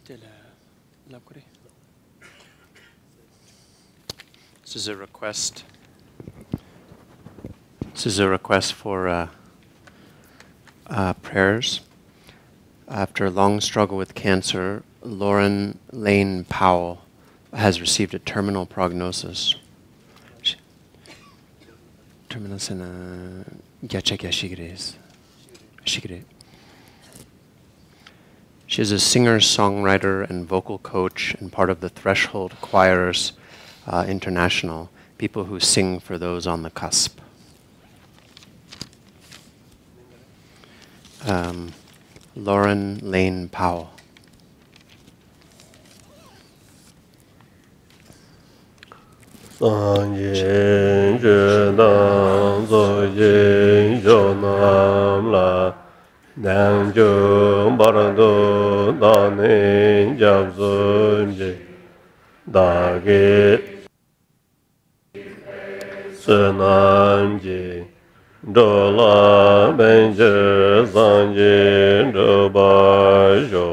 This is a request. This is a request for prayers. After a long struggle with cancer, Lauren Lane Powell has received a terminal prognosis. Terminal She is a singer, songwriter, and vocal coach, and part of the Threshold Choirs International, people who sing for those on the cusp. Lauren Lane Powell. Dola benje sanje dobajo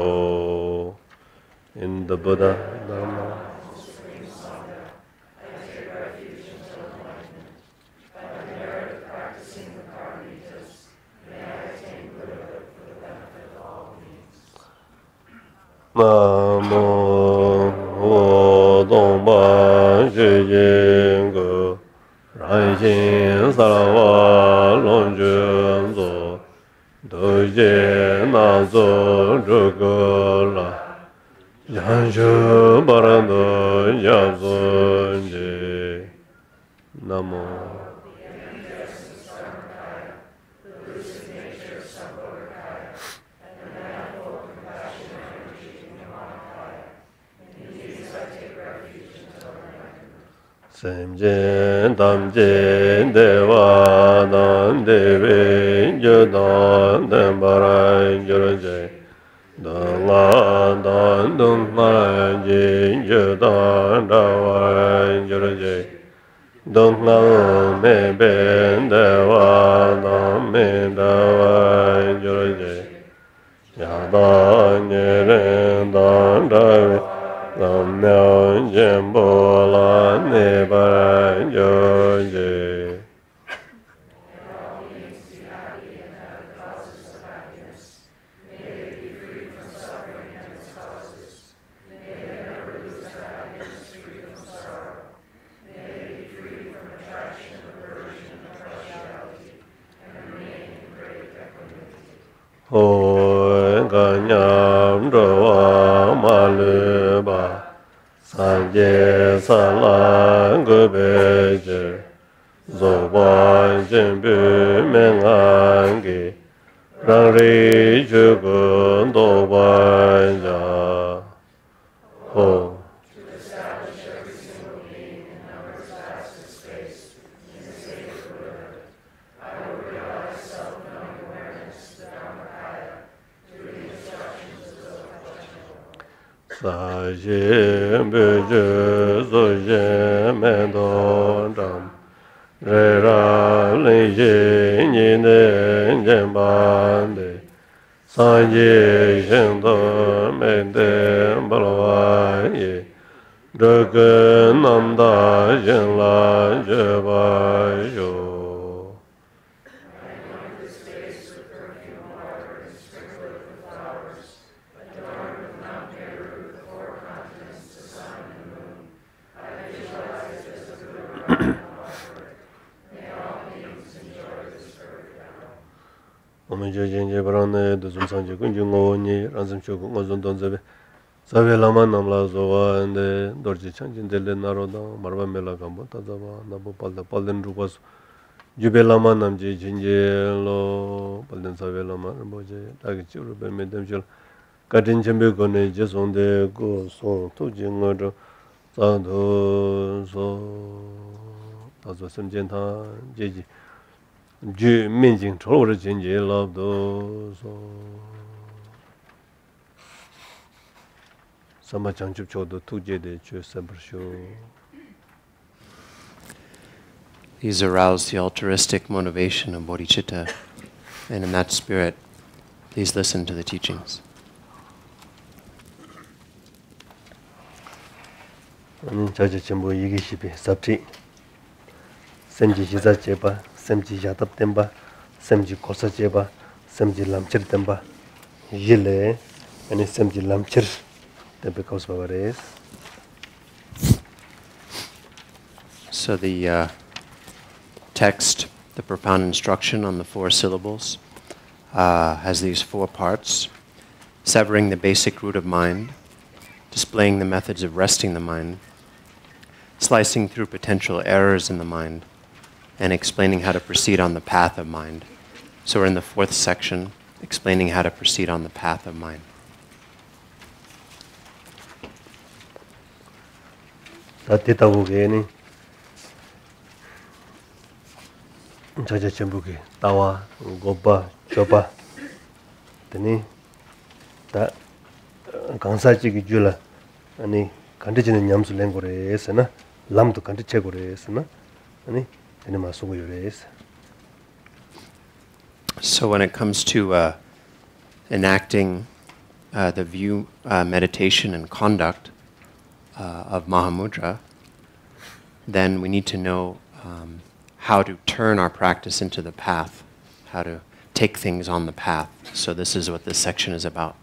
in the Buddha Dhamma. Namo Dhamma Jayenge Rajin Sarava Longjun Zo Doje Nazo Jugala Yanshu Barando Yazunje Namo. Semjen damjen deva dan devi judan dembarai jurje dala dan dungla jin judan dawai jurje dungla me ben deva dan me dawai jurje yadan yeren dan davi Nam Myo Jembo La Neba Yoje. Ho Ganyam Rawa Maleba Sanje Salang Gubeje Zoban Jimbu Mengangi Rangri Jugun Dobanja Ho. Sajim Buju Zujim Mendondam Rera Linji Nine Jembande Sanji Shendo Mende Balwaye Drugun Namda Jinla Jebayo. Omejojenje Brane, the Zumsanje Kunjungoni, Ransom Choku, Mozondonzebe, Save Lama Namla Zova, and the Dorji Chanjin Dele Naroda, Marva Mela Gambo, Tazava, Nabu Palda, Palden Rupas, Jubelama Namji, Jinjelo, Palden Save Lama, Boje, Tagichu, Medemjel, Katin Chembegone, just on the go, so to Jingo, Sado, so Tazasam Jenta, Jeji. Ju Minjing Troll Jinji love those Sama Changchup Chodo Tuje de Chu Saber Show. These arouse the altruistic motivation of bodhicitta, and in that spirit, please listen to the teachings. 아니 자제 전부 이게 시비 삽지 semji jiza jeba, semji yadab temba, semji kosa jeba, semji lamchir temba, yile, and semji lamchir tembe kaus babares. So the text, the profound instruction on the 4 syllables, has these 4 parts: severing the basic root of mind, displaying the methods of resting the mind, slicing through potential errors in the mind, and explaining how to proceed on the path of mind. So we're in the 4th section, explaining how to proceed on the path of mind. Tatitabuge jaja chembuge tawa goba choba teni ta 강사지 기줄라 아니 간디지는 냠수 랭고레스나 람도 간디체고레스나 아니 에네마 소고요레스. So when it comes to enacting the view, meditation, and conduct of Mahamudra, then we need to know how to turn our practice into the path, how to take things on the path. So this is what this section is about.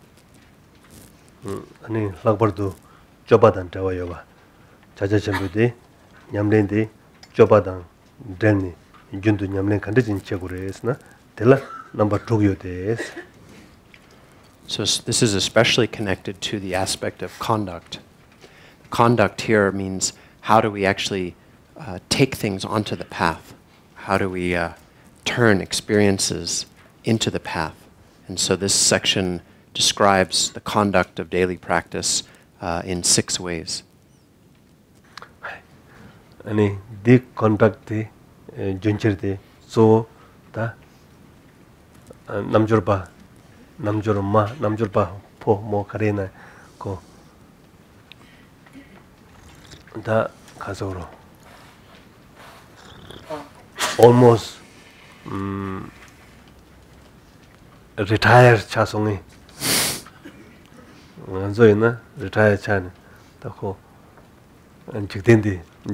아니 락버도 좁아단 자와요바 자자전부디 냠렌디 좁아단 델니 윤도 냠렌 간데진 체고레스나 델라 넘버 2요데스. So this is especially connected to the aspect of conduct. Conduct here means how do we actually take things onto the path? How do we turn experiences into the path? And so this section describes the conduct of daily practice in 6 ways. 아니 디 컨덕트 준처데 소다 남조르바 남조르마 남조르바 포모 카레나 고다 가서로 almost retire 차송이 완전히나 retire 차네 tako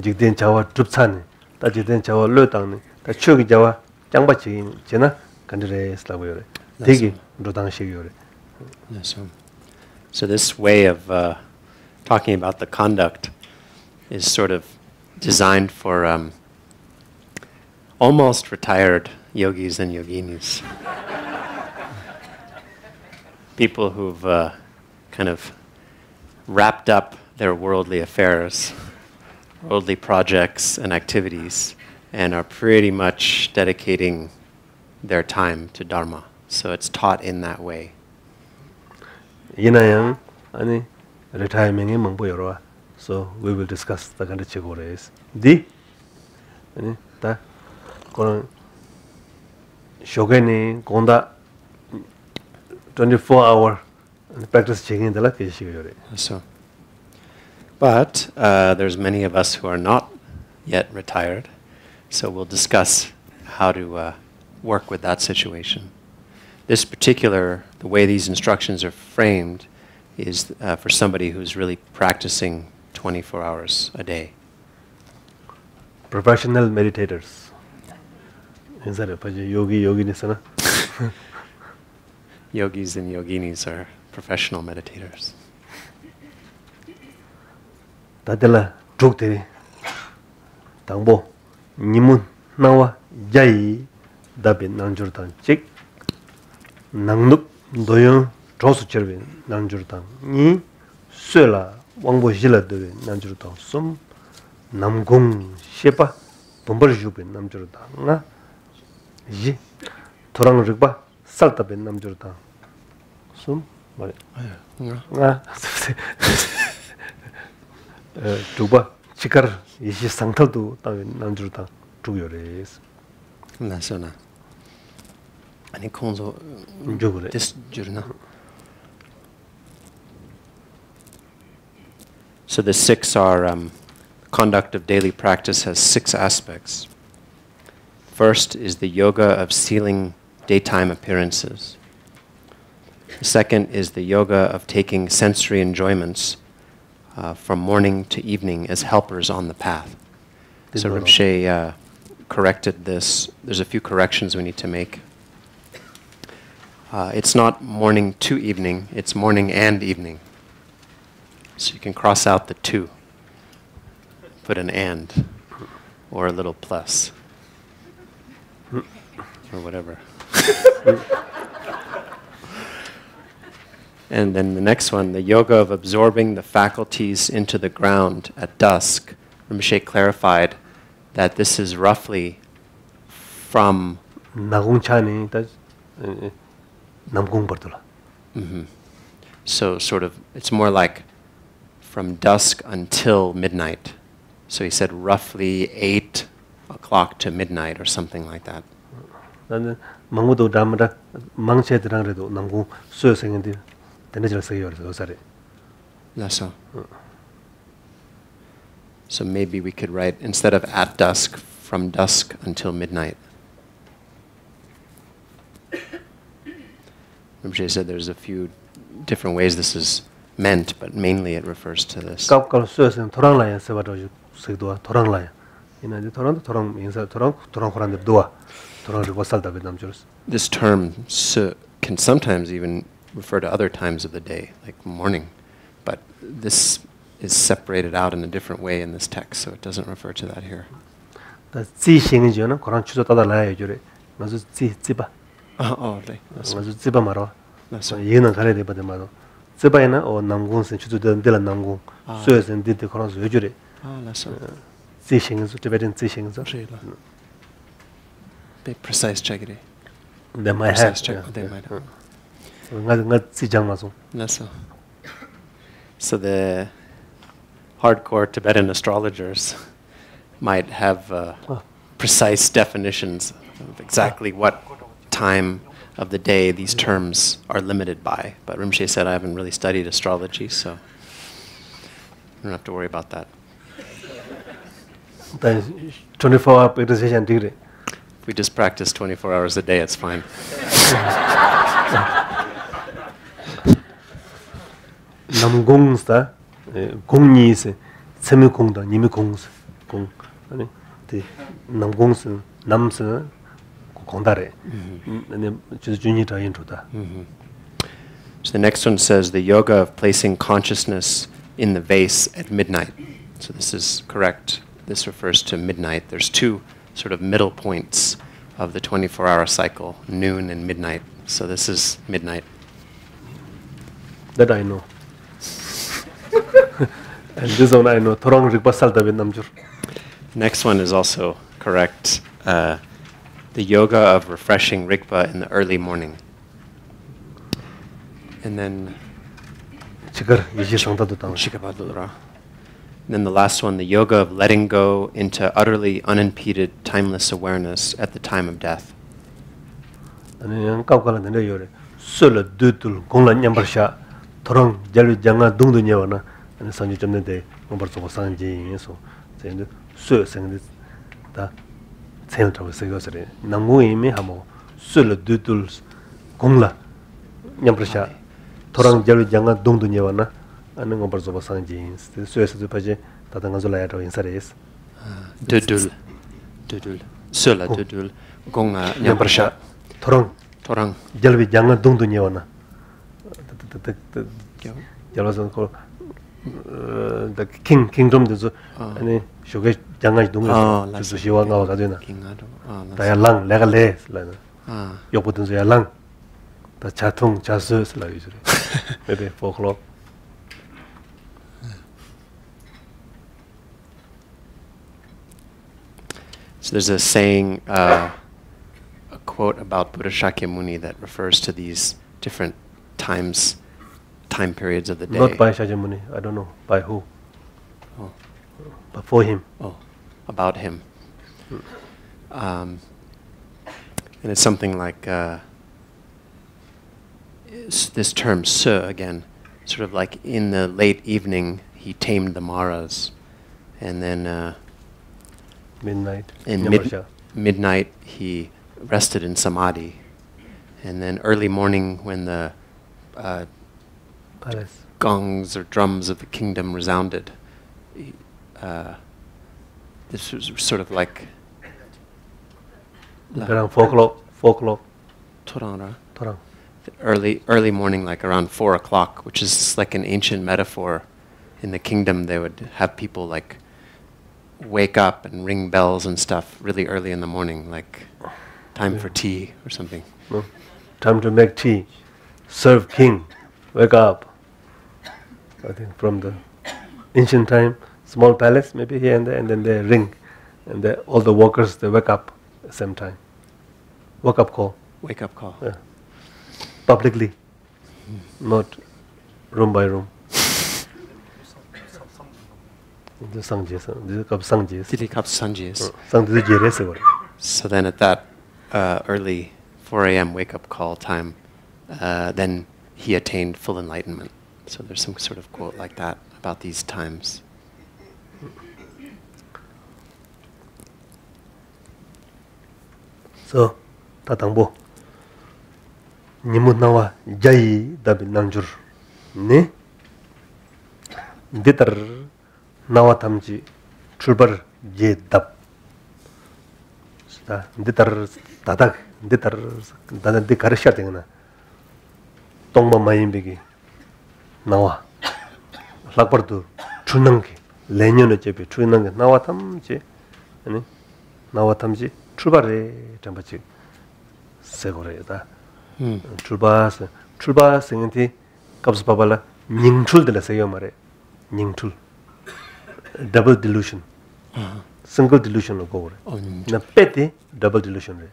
직된 자와 줍차네 다 직된 자와 르당네 다 추기 자와 장바치 제나 간드레스라고요 되게 로당식이요래. So this way of talking about the conduct is sort of designed for almost retired yogis and yoginis. People who've kind of wrapped up their worldly affairs, worldly projects and activities, and are pretty much dedicating their time to Dharma. So it's taught in that way. 이나양 아니 retirement이 뭔보여라. So we will discuss the kind of chegores. Di 아니 다 그런 쇼게니 공다 24-hour practice checking the life issue. So, but there's many of us who are not yet retired, so we'll discuss how to work with that situation. This particular, the way these instructions are framed, is for somebody who's really practicing 24 hours a day. Professional meditators. Is that a yogi, yoginisana? Yogis and yoginis are professional meditators. 다들라 죽대 당보 니문 나와 야이 답이 난줄단 즉 낭룩 도연 조수처럼 난줄단 니 쇠라 왕보실라도 난줄단 숨 남공 셰파 bombarjupe 남줄단 나 이 도랑르바 살타베 남줄단 숨 말해 아 두바 치카르 이시 상탈도 따위 남줄단 두요레스 나서나 아니 콘소 저거래 this jurna. So the 6 are conduct of daily practice has 6 aspects. First is the yoga of sealing daytime appearances. The second is the yoga of taking sensory enjoyments from morning to evening as helpers on the path. So Didn't know. Rinpoche corrected this. There's a few corrections we need to make. It's not morning to evening, it's morning and evening. So you can cross out the two, put an and, or a little plus, or whatever. And then the next one, the yoga of absorbing the faculties into the ground at dusk. Rinpoche clarified that this is roughly from 나공차니 다 남공 버들라. So sort of, it's more like from dusk until midnight. So he said roughly 8 o'clock to midnight or something like that. 나는 망고도 담다 망체들랑 그래도 남공 수요생인데 되는지를 써요 그래서 요사래. That's all. So maybe we could write, instead of at dusk, from dusk until midnight. Rinpoche said there's a few different ways this is meant, but mainly it refers to this. 깝깝 수요생 도랑라야 써봐도 쓰도와 도랑라야. 이나데 도랑도 도랑 인사 도랑 호란데 도와. 도랑을 벗살다 베남주스. This term can sometimes even refer to other times of the day, like morning, but this is separated out in a different way in this text, so it doesn't refer to that here. 다 지싱이죠나 고란 추조 따달라야 저래. 맞아 지바. 네. 맞아 지바 말아. That's right. 얘는 가래 돼 봐도 말아. 지바에나 남궁선 추조된 데라 남궁 수요생 디데 고란 수 요저래. That's right. 지싱은 저베든 지싱은 Big precise check it. they might have Precise check. They might have. nga 지장 마송. That's all. So the hardcore Tibetan astrologers might have precise definitions of exactly what time of the day these terms are limited by. But Rinpoche said, I haven't really studied astrology, so you don't have to worry about that. 24-hour meditation degree. If we just practice 24 hours a day, it's fine. 남공사 공리세 세미공다 니미공스 공 아니 데 남공스 남스 공다래 아니 주준이 다 인도다. So the next one says the yoga of placing consciousness in the vase at midnight. So this is correct. This refers to midnight. There's two sort of middle points of the 24-hour cycle, noon and midnight. So this is midnight. That I know. And this one I know. Torang rigpa salda Vietnamjur. Next one is also correct. The yoga of refreshing Rigpa in the early morning. And then 지거 이제 상다도 당. Shikabadulra. And then the last one, the yoga of letting go into utterly unimpeded, timeless awareness at the time of death. 아니 양 깝깔은 되네 요래. 솔로 두둘 공란 냠버샤 토랑 잘리 장아 동동녀나 아니 산지 점는데 뭔벌서 산지에서 제인데 수요생데 다 생각하고 있어요. 남무임이 하모 솔로 두둘 공라 냠버샤 토랑 잘리 장아 동동녀나 아니 뭔벌서 산지 수요에서 빠지 다당가줄라야로 인사레스. Dudul. Sula dudul. Gonga nyamprasha. 토랑 Torang. 잘리 장아 동동녀나 잘라서 the kingdom there's 아니 쇼게 장아지 동네 그래서 시와가 가되나 다야랑 레갈레 라나 요보든 야랑 다 자통 자스 슬라이즈래 maybe 4 o'clock. So there's a saying, a quote about Buddha Shakyamuni that refers to these different time periods of the day. Not by Shakyamuni, I don't know by who. Oh. But for him. Oh, about him. And it's something like this term "se" again, sort of like in the late evening he tamed the maras, and then Midnight. in midnight he rested in samadhi, and then early morning when the Palace. gongs or drums of the kingdom resounded. This was sort of like Around 4 o'clock. Torara. Torang. Early morning, like around 4 o'clock, which is like an ancient metaphor. In the kingdom, they would have people like wake up and ring bells and stuff really early in the morning, like time for tea or something. No? Time to make tea. Serve king. Wake up. I think from the ancient time, small palace maybe here and there, and then they ring, and all the workers they wake up at the same time. Wake up call. Wake up call. Yeah. Publicly, not room by room. The sangjes, this is sangjes. Titikap Sanjis. Sangjes jeres gore. So then at that early 4 a.m. wake-up call time, then he attained full enlightenment. So there's some sort of quote like that about these times. So, tatangbo. Nimu nawa jai dabi nangjur. Ne? Ditar nawa tamji 출발 je dab. Ditar dadak, ditar dadak di karisha tingna. Tongba mayim 나와 lakpardu chunangi lenyono chepe chunangi nawatamji 아니 나와탐지 출발해 잠바지 세고래다 출발 생인티 갑스 바발라 닝출들 세요 말에 닝출 double delusion single delusion go 그래 나 빼디 double delusion 래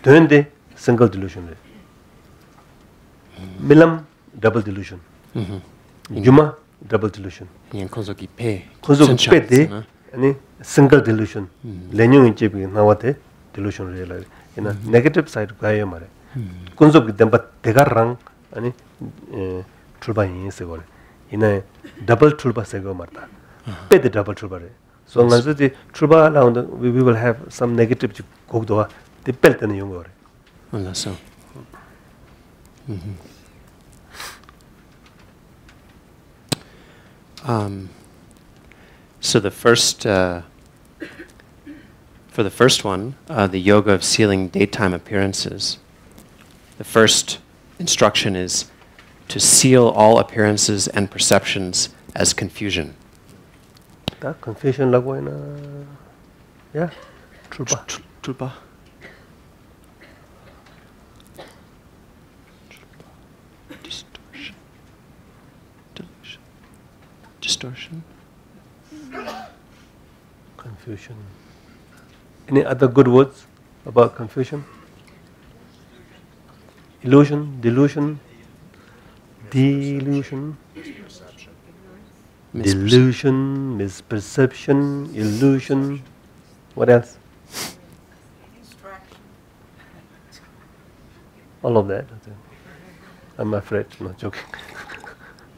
되는데 single delusion 래 밀람 double delusion Juma double delusion. 그냥 콘솔기 폐. 콘솔 빼대 아니 single delusion. 레뇽이 집이 나와대 delusion 레라. 이나 negative side 가요 말에. 콘솔기 덤바 대가랑 아니 출발이 있어 거래. 이나 double 출발 세고 말다. 빼대 double 출발해. So nga즈디 출발 라운드 we will have some negative 곡도와 뒷뺄 때는 용 거래. 몰랐어. So the first, for the first one, the yoga of sealing daytime appearances, the first instruction is to seal all appearances and perceptions as confusion. That confusion lago ina, yeah, 출발. 출발. Distortion. Delusion. Distortion. Confusion. Any other good words about confusion? Illusion, delusion, delusion, delusion, misperception, illusion. What else? All of that. I'm afraid, I'm not joking.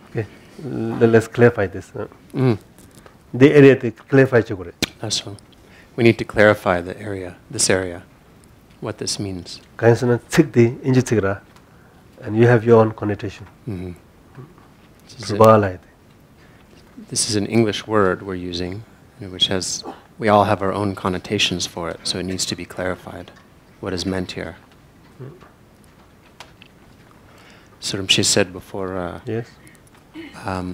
Okay, let's clarify this. The area to clarify. That's all. We need to clarify the area, this area, what this means. And you have your own connotation. This is an English word we're using, which has, we all have our own connotations for it, so it needs to be clarified what is meant here. So Rinpoche said before, yes.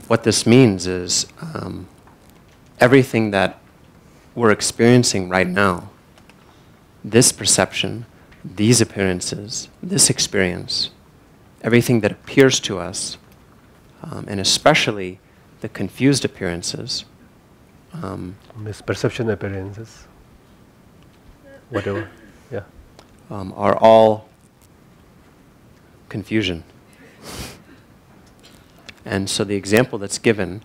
What this means is everything that we're experiencing right now, this perception, these appearances, this experience, everything that appears to us, and especially the confused appearances, misperception appearances, whatever, yeah, are all confusion. And so the example that's given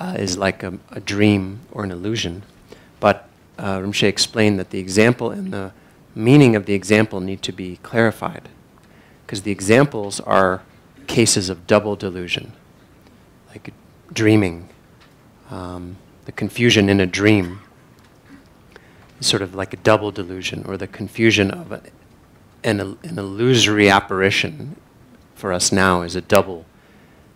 is like a dream or an illusion. But Rinpoche explained that the example and the meaning of the example need to be clarified. Because the examples are cases of double delusion. Like dreaming. The confusion in a dream is sort of like a double delusion, or the confusion of an illusory apparition for us now is a double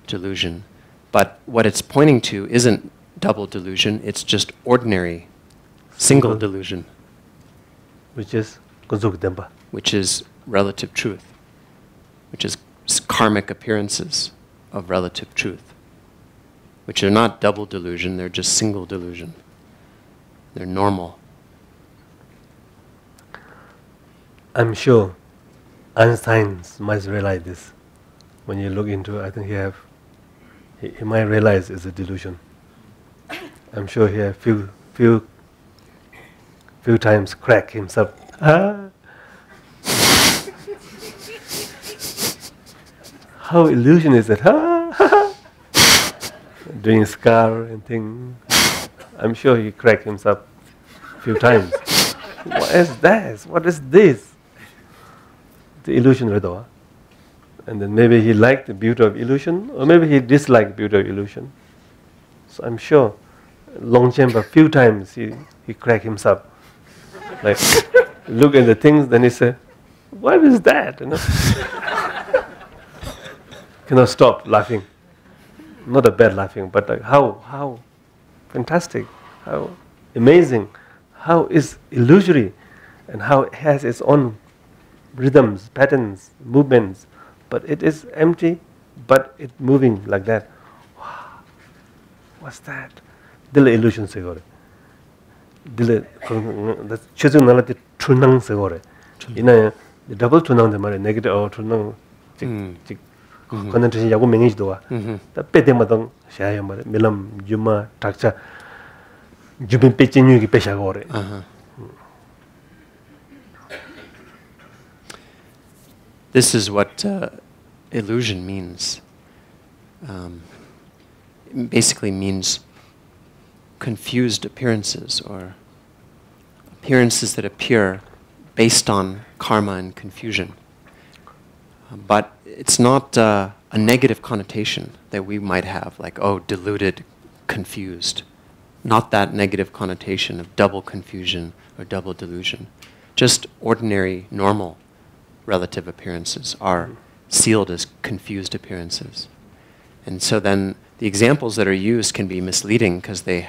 delusion. But what it's pointing to isn't double delusion, it's just ordinary single delusion, which is Gonzog Demba. which is relative truth, which is karmic appearances of relative truth, which are not double delusion, they're just single delusion. They're normal. I'm sure Einstein might realize this. When you look into it, I think he might realize it's a delusion. I'm sure he have few times crack himself. How illusion is it? Doing scar and thing. I'm sure he cracked himself few times. What is this? What is this? The illusion, Redawa. And then maybe he liked the beauty of illusion, or maybe he disliked beauty of illusion. So I'm sure Longchenpa a few times he cracked himself. Like, look at the things, then he said, what is that? You know? Cannot stop laughing. Not a bad laughing, but like how fantastic, how amazing, how is illusory, and how it has its own rhythms, patterns, movements, but it is empty, but it's moving like that. Wow, what's that? Dile illusion segore. Dile that's choosing nalati tunang segore. Ina the double tunang de mare negative or tunang chik concentration yago manage doa. Ta pete madang shaya mare milam juma takcha jubin pechinyu ki pesha gore. This is what illusion means. It basically means confused appearances, or appearances that appear based on karma and confusion. But it's not a negative connotation that we might have, like, oh, deluded, confused. Not that negative connotation of double confusion or double delusion. Just ordinary, normal relative appearances are sealed as confused appearances. And so then the examples that are used can be misleading because they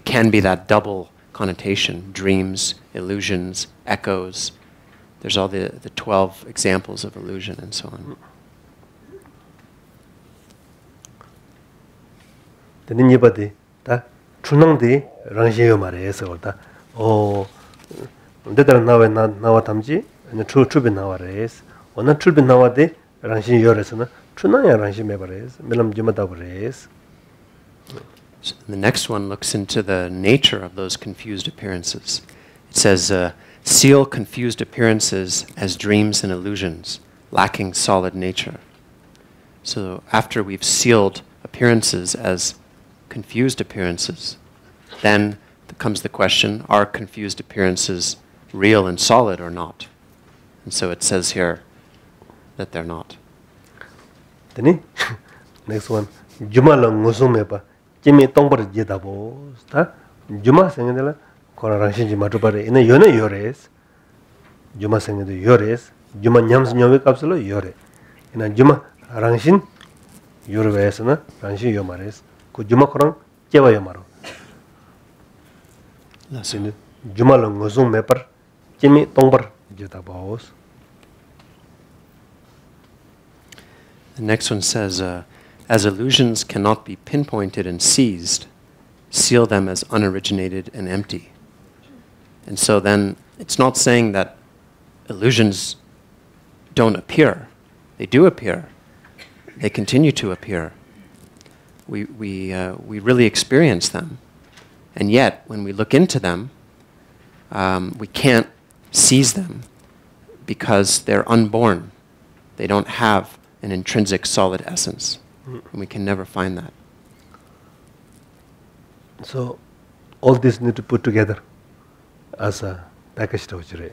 can be that double connotation, dreams, illusions, echoes. There's all the 12 examples of illusion and so on. Anybody ta chunangdi rangshyo mare esorta o ndedar nawa tamji ane chubi nawa res ona chubi nawa de rangshin yoresna chunanya rangshin mebares melam jimada res. The next one looks into the nature of those confused appearances. It says, seal confused appearances as dreams and illusions, lacking solid nature. So after we've sealed appearances as confused appearances, then comes the question, are confused appearances real and solid or not? And so it says here that they're not. Then next one, Juma lang ngusumeba, Jimmy Tongbar Jedabo, Juma singing Kora Rangshin Jimatubare in a Yone Yores, Juma singing the Yores, Juma Nyams Nyovi Capsula Yore, in a Juma Rangshin Yorvesana, Rangshin Yomares, Kujuma Korang, Java Yamaro. Juma lang ngusum mepar, Jimmy Tongbar Jedabos. The next one says, as illusions cannot be pinpointed and seized, seal them as unoriginated and empty. And so then it's not saying that illusions don't appear. They do appear. They continue to appear. We really experience them. And yet, when we look into them, we can't seize them because they're unborn. They don't have an intrinsic solid essence. And we can never find that. So, all this need to put together as a package to Jure.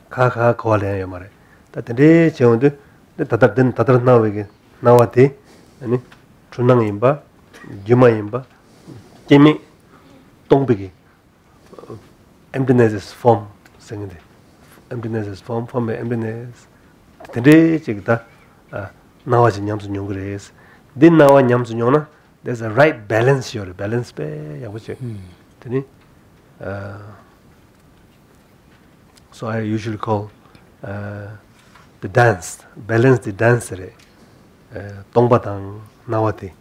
Kaka Koala Yamare. That the day Chondu, the Tatar Nawig, Nawati, and Trunang Imba, Juma Imba, Jimmy Tongbigi. Emptiness is form, singing. Emptiness is form emptiness. The day Chigda. Nawaj Nyams Nyungres, din nawa nyam su nyona there's a right balance here balance pe ya wuche tini so I usually call the dance balance the dance re tongbatang nawati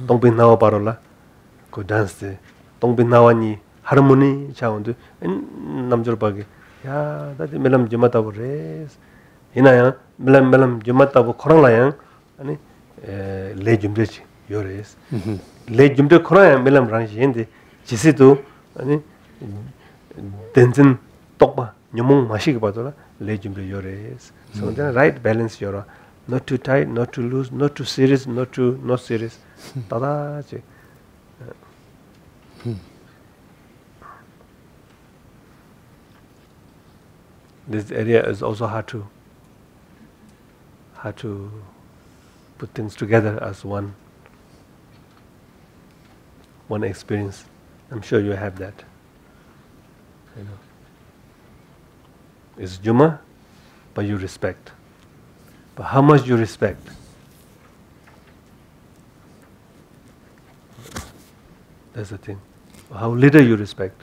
tongbi nawa parola ko dance de tongbi nawani harmony chaundu namjor bagi ya dadi melam jumata bo res inaya melam jumata bo khorangla yang ani le jumdechi yores le jumde khoraya melam rang yende jisitu ani tenzin tokba nyomong mashik badola le jumde yores so then right balance yora not too tight not too loose not too serious not serious tada che this area is also hard to put things together as one experience. I'm sure you have that. You know, it's Juma, but you respect. But how much you respect? That's the thing. How little you respect,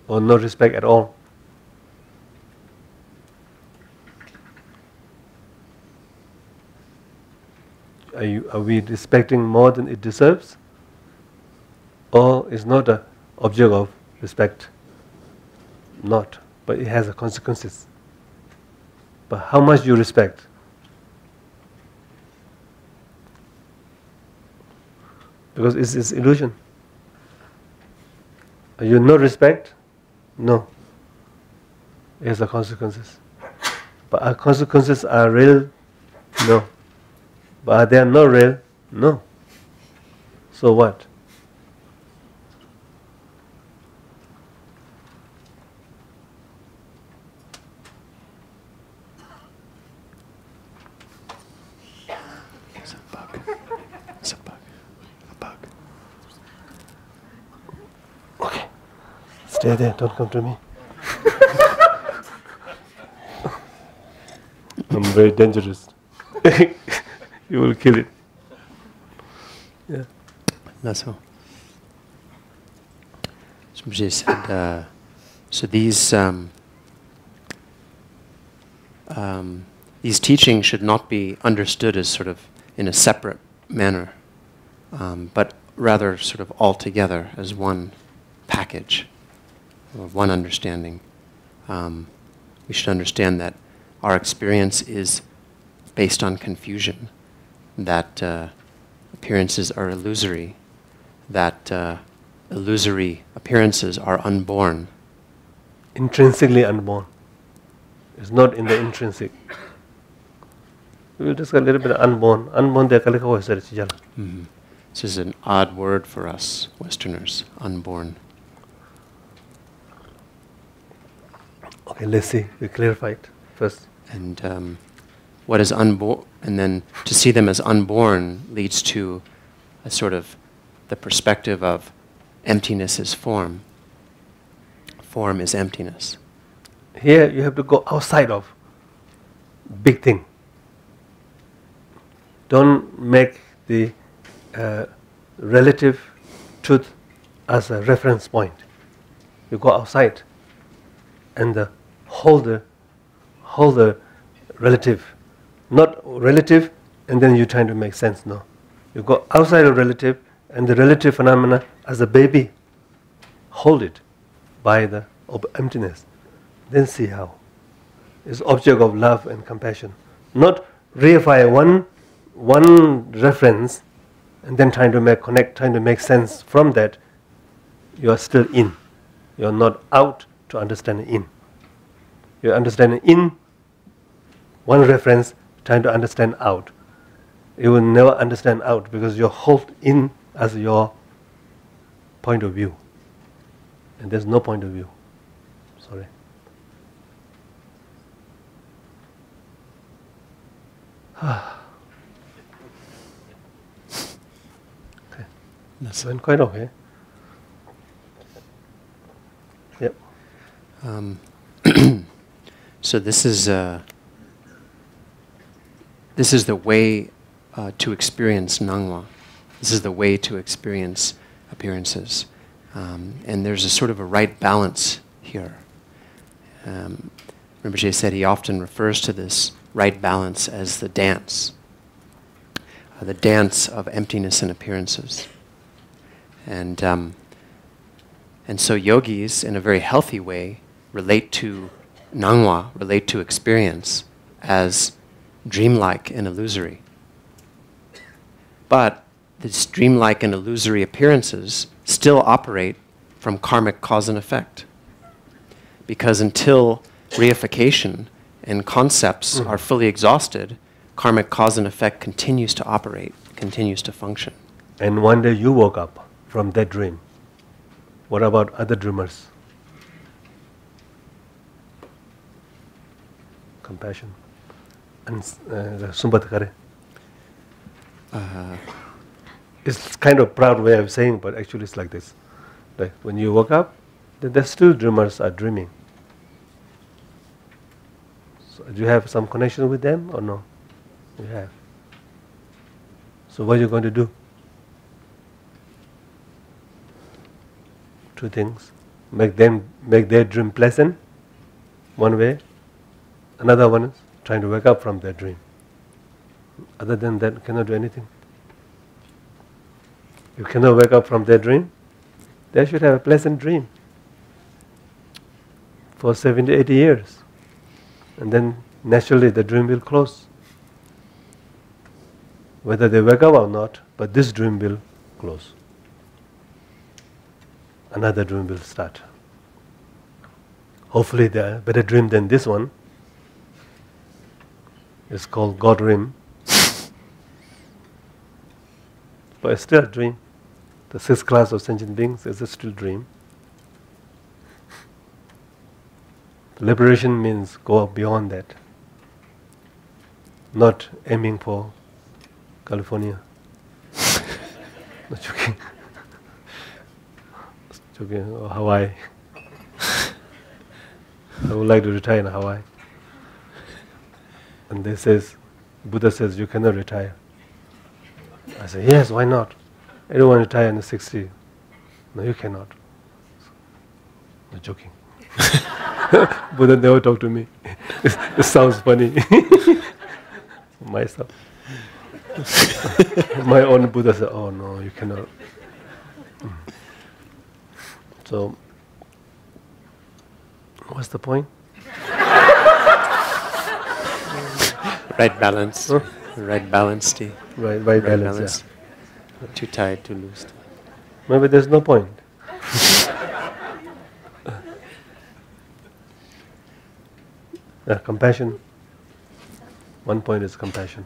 or no respect at all. Are we respecting more than it deserves? Or is not an object of respect? Not, but it has a consequences. But how much you respect? Because it's illusion. Are you no respect? No. It has a consequences. But our consequences are real? No. But they are not real? No. So what? It's a bug. It's a bug. A bug. Okay. Stay there, don't come to me. I'm very dangerous. You will kill it. Yeah. That's all. Swamiji said, so these teachings should not be understood as sort of in a separate manner, but rather sort of all together as one package, or one understanding. We should understand that our experience is based on confusion, that appearances are illusory, that illusory appearances are unborn. Intrinsically unborn. It's not in the intrinsic. We will discuss a little bit of unborn. Unborn, they call it This is an odd word for us Westerners, unborn. Okay, let's see. We clarify it first. And what is unborn, and then to see them as unborn leads to a sort of the perspective of emptiness is form. Form is emptiness. Here you have to go outside of big thing. Don't make the relative truth as a reference point. You go outside and hold the relative. Not relative and then you're trying to make sense, no. You go outside of relative and the relative phenomena as a baby. Hold it by the emptiness. Then see how. It's object of love and compassion. Not reify one reference and then trying to make sense from that. You are still in. You are not out to understand in. You are understanding in one reference, trying to understand out. You will never understand out because you hold in as your point of view. And there's no point of view. Sorry. Okay. That's went quite okay. Yep. So this is the way to experience Nangwa. This is the way to experience appearances. And there's a sort of a right balance here. Rinpoche said he often refers to this right balance as the dance of emptiness and appearances. And so yogis, in a very healthy way, relate to Nangwa, relate to experience as dreamlike and illusory. But these dreamlike and illusory appearances still operate from karmic cause and effect. Because until reification and concepts are fully exhausted, karmic cause and effect continues to operate, continues to function. And one day you woke up from that dream. What about other dreamers? Compassion. And Sumbatakare. It's kind of proud way of saying, but actually it's like this. Like when you woke up, then there's still dreamers are dreaming. So do you have some connection with them or no? You have. So what are you going to do? Two things. Make their dream pleasant, one way. Another one is trying to wake up from their dream. Other than that, cannot do anything. You cannot wake up from their dream, they should have a pleasant dream for 70, 80 years. And then naturally the dream will close. Whether they wake up or not, but this dream will close. Another dream will start. Hopefully the better dream than this one. It's called God dream. But it's still a dream. The sixth class of sentient beings is a still dream. Liberation means go beyond that. Not aiming for California. Not joking. Joking. Or Hawaii. I would like to retire in Hawaii. And Buddha says, you cannot retire. I say, yes, why not? I don't want to retire in the 60. No, you cannot. I'm joking. Buddha never talked to me. It sounds funny. Myself. My own Buddha said, oh no, you cannot. So, what's the point? Right balance. Huh? Right balance, Steve. Right balance. Yeah. Too tight, too loose. Maybe there's no point. Compassion. One point is compassion.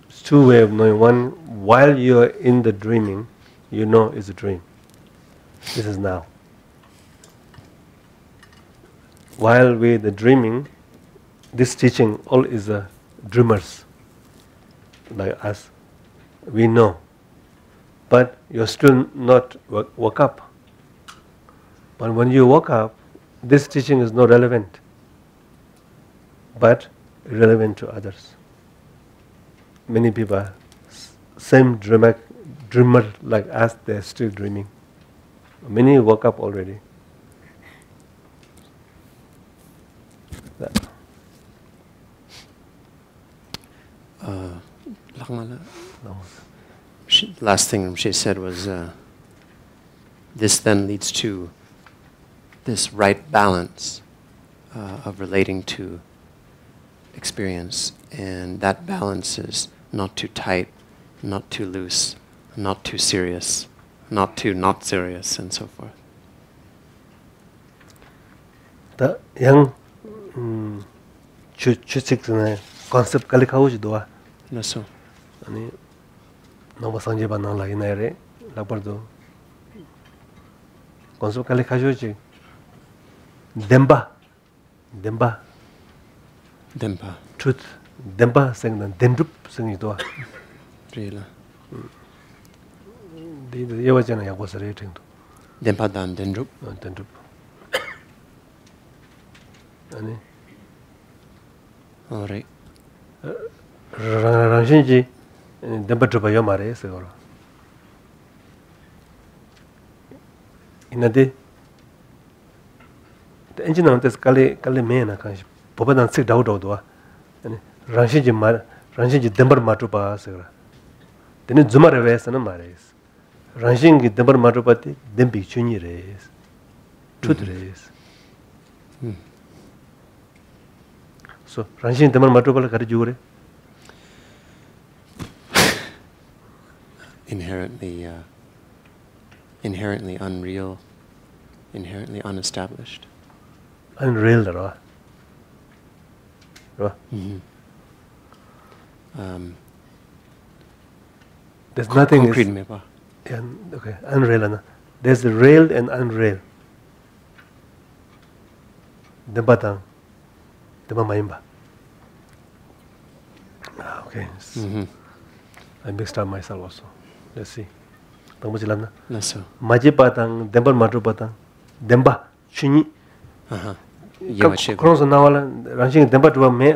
It's two ways of knowing. One, while you are in the dreaming, you know it's a dream. This is now. While we're the dreaming, this teaching all is dreamers like us. We know, but you're still not woke up. But when you woke up, this teaching is not relevant, but relevant to others. Many people are same dreamer like us, they're still dreaming. Many woke up already. Last thing she said was, this then leads to this right balance of relating to experience, and that balance is not too tight, not too loose, not too serious, not too not serious, and so forth. The young chuchik concept kalikauji doa. No so. Ani nama sanje ba nang lagi nare lapar do. Concept kalikauji. Demba. Truth. Demba sing dan dendrup sing doa. Really. Di yewa jana ya wasare ting do. Dempa dan dendrup. Dendrup. Ani All right. Rangshinji demba trupa yo mare segoro. Inade the engine on this kale mena kanshi bobadan sik daw do Rangshinji dembar matrupa segora. Then zumare vesana mares. Rangshinji dembar matrupati dembi chuni res. Truth res. So Rangshinji dembar matrupala kari jure. Inherently unreal, inherently unestablished. Unreal, right? There's nothing concrete. Okay, unreal. There's real and unreal. Debatang, maimba. Okay. I mixed up myself also. Let's see. Tangmujilamna. Naso. Maji patang, demba matru patang, demba chuni. Kronso nawala, Rangshinji demba tuwa me,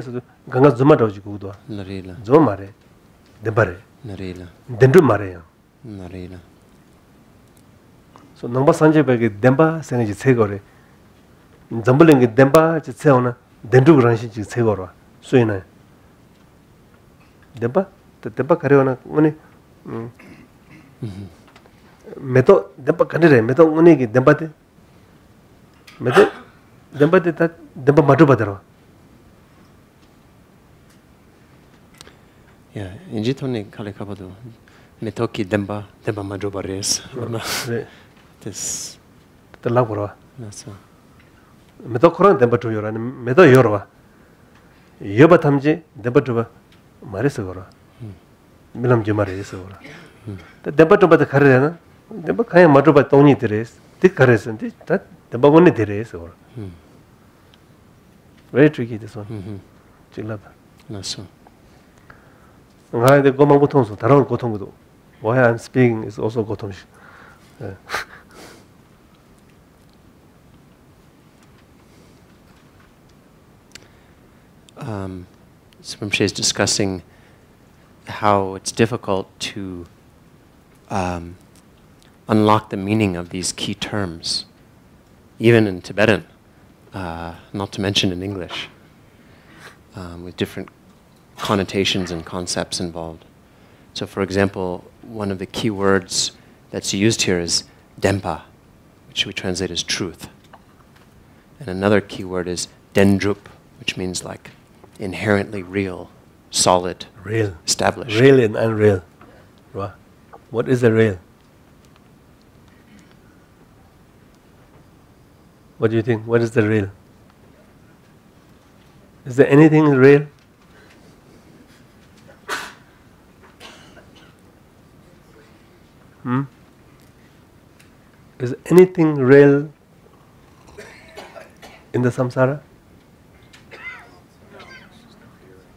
ganga zuma tawji kudwa. Narila. Zuma mare, demba re. Narila. Dendu mare ya. Narila. So nangba sanje bagi demba sengi tsegore. Zambulingi demba tseona, dendu Rangshinji tsegorwa. Suina. Demba karewana ngone. Meto demba kanire, meto ngone ki demba te. Meto demba te ta demba matu badaro. Yeah, injitone kale kapado. Metoki demba matu bares. This. The labora. Naso. Meto koran demba tu yora, meto yorwa. Yoba tamji demba tuba marisagora. Milam jumare isagora. The demba tuba the karena, demba kaya matuba toni teres, thick karesan, that demba one teres or. Very tricky this one. Chilaba. Naso. I the Goma Botonso, Taron Kotongo. Why I'm speaking is also Gotomish. Swimshe is discussing how it's difficult to unlock the meaning of these key terms, even in Tibetan, not to mention in English, with different connotations and concepts involved. So for example, one of the key words that's used here is Dempa, which we translate as truth. And another key word is Dendrup, which means like inherently real, solid, real, established. Real and unreal. Right. What is the real? What do you think? What is the real? Is there anything real? Is anything real in the samsara?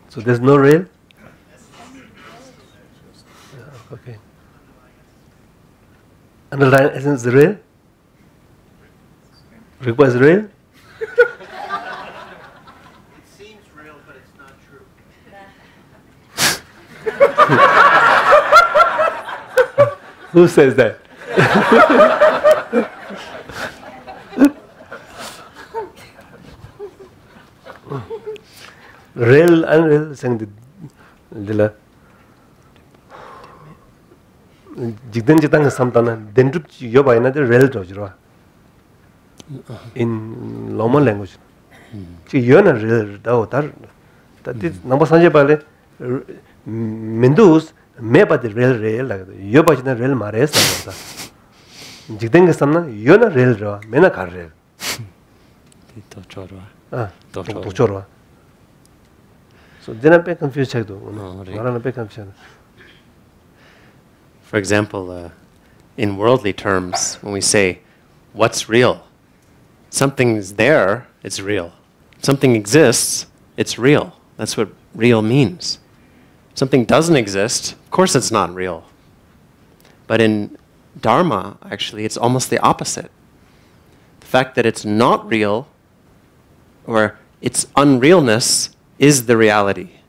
So there's no real? Okay. Underlying essence is real? Rigpa is real? It seems real, but it's not true. Who says that? Real, unreal, saying the Jigdan Jitanga Samtana, Dendrup Yoba, another real Tojra in Loma language. You're not real, that is number Sanja Bale Mendus, Meba the real, like Yoba in the real Mares. Jigdan Samna, you're not real, Menaka real. Tochorwa. So then I pay confused. For example, in worldly terms, when we say, what's real? Something's there, it's real. Something exists, it's real. That's what real means. Something doesn't exist, of course it's not real. But in Dharma, actually, it's almost the opposite. The fact that it's not real, or its unrealness, is the reality.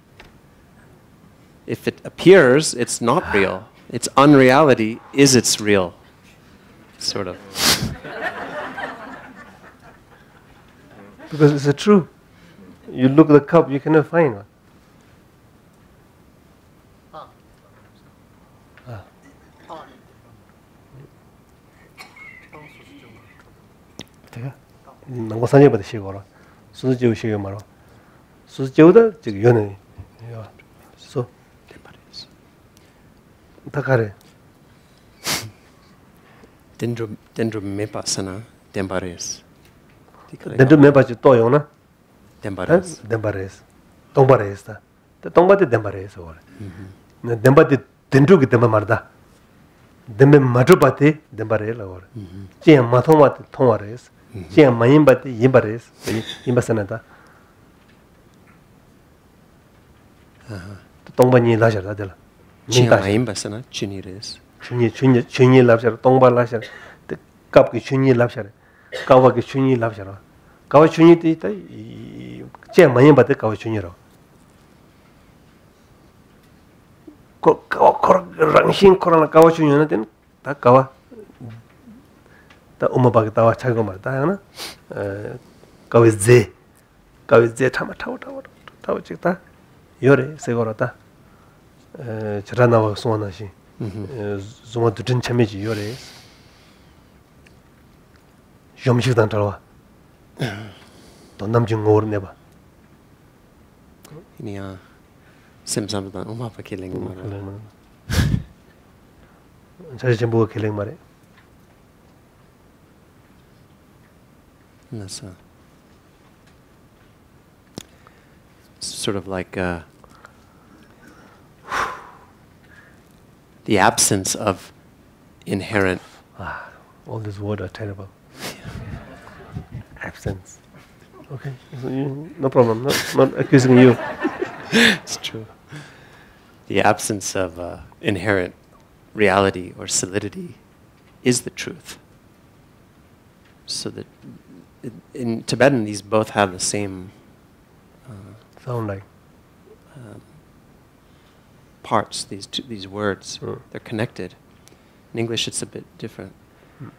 If it appears, it's not real. Its unreality is its real, sort of. Because it's a true. You look at the cup, you cannot find one. 너무 산에버도 시고라. 수지우 시고 말어. 수지우다 지금 연애. 소 다카레. Dendro mepasana dembares. dentro meba지 또 요나? Dembares. dembares. 동바레스다. 동바데 dembares ora. 네 dem바데 dentro dem바 말다. dembe 마주바데 dembarela ora. 제 마통마데 통와레스. 제 마임바데 임바레스. 임바사나다. 동바니 라자다들. Chia maimbasana chunires. 춘이 랍샤 동발라샤 갑기 춘이 랍샤 가와기 춘이 랍샤 가와 춘이 있다 제 많이 받을 가와 춘이로 랑신 코로나 가와 춘이는 다 가와 다 엄마밖에 다와 차고 말다 하나 가위제 타마 타오 찍다 요래 세고라다 저라나와 소원하시 zuma dudin chameji yore yomshikdan talwa donam jing ngor neba Inia simsamdan umapa killing mara. chari chembu keleng mare That's sort of like the absence of inherent. All these words are terrible. Absence. Okay, so no problem. Not accusing you. It's true. The absence of inherent reality or solidity is the truth. So that in Tibetan, these both have the same Sound like. parts, these words, they're connected. In English, it's a bit different.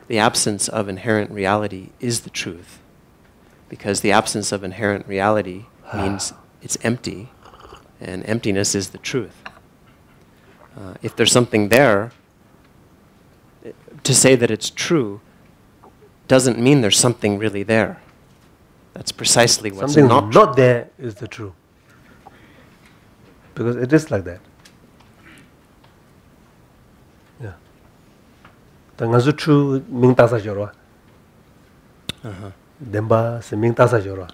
The absence of inherent reality is the truth, because the absence of inherent reality means it's empty, and emptiness is the truth. If there's something there, to say that it's true doesn't mean there's something really there. That's precisely what's something not not there is the true. Because it is like that. 당가수 true 명다사 저러. 덴바 세 명다사 저러.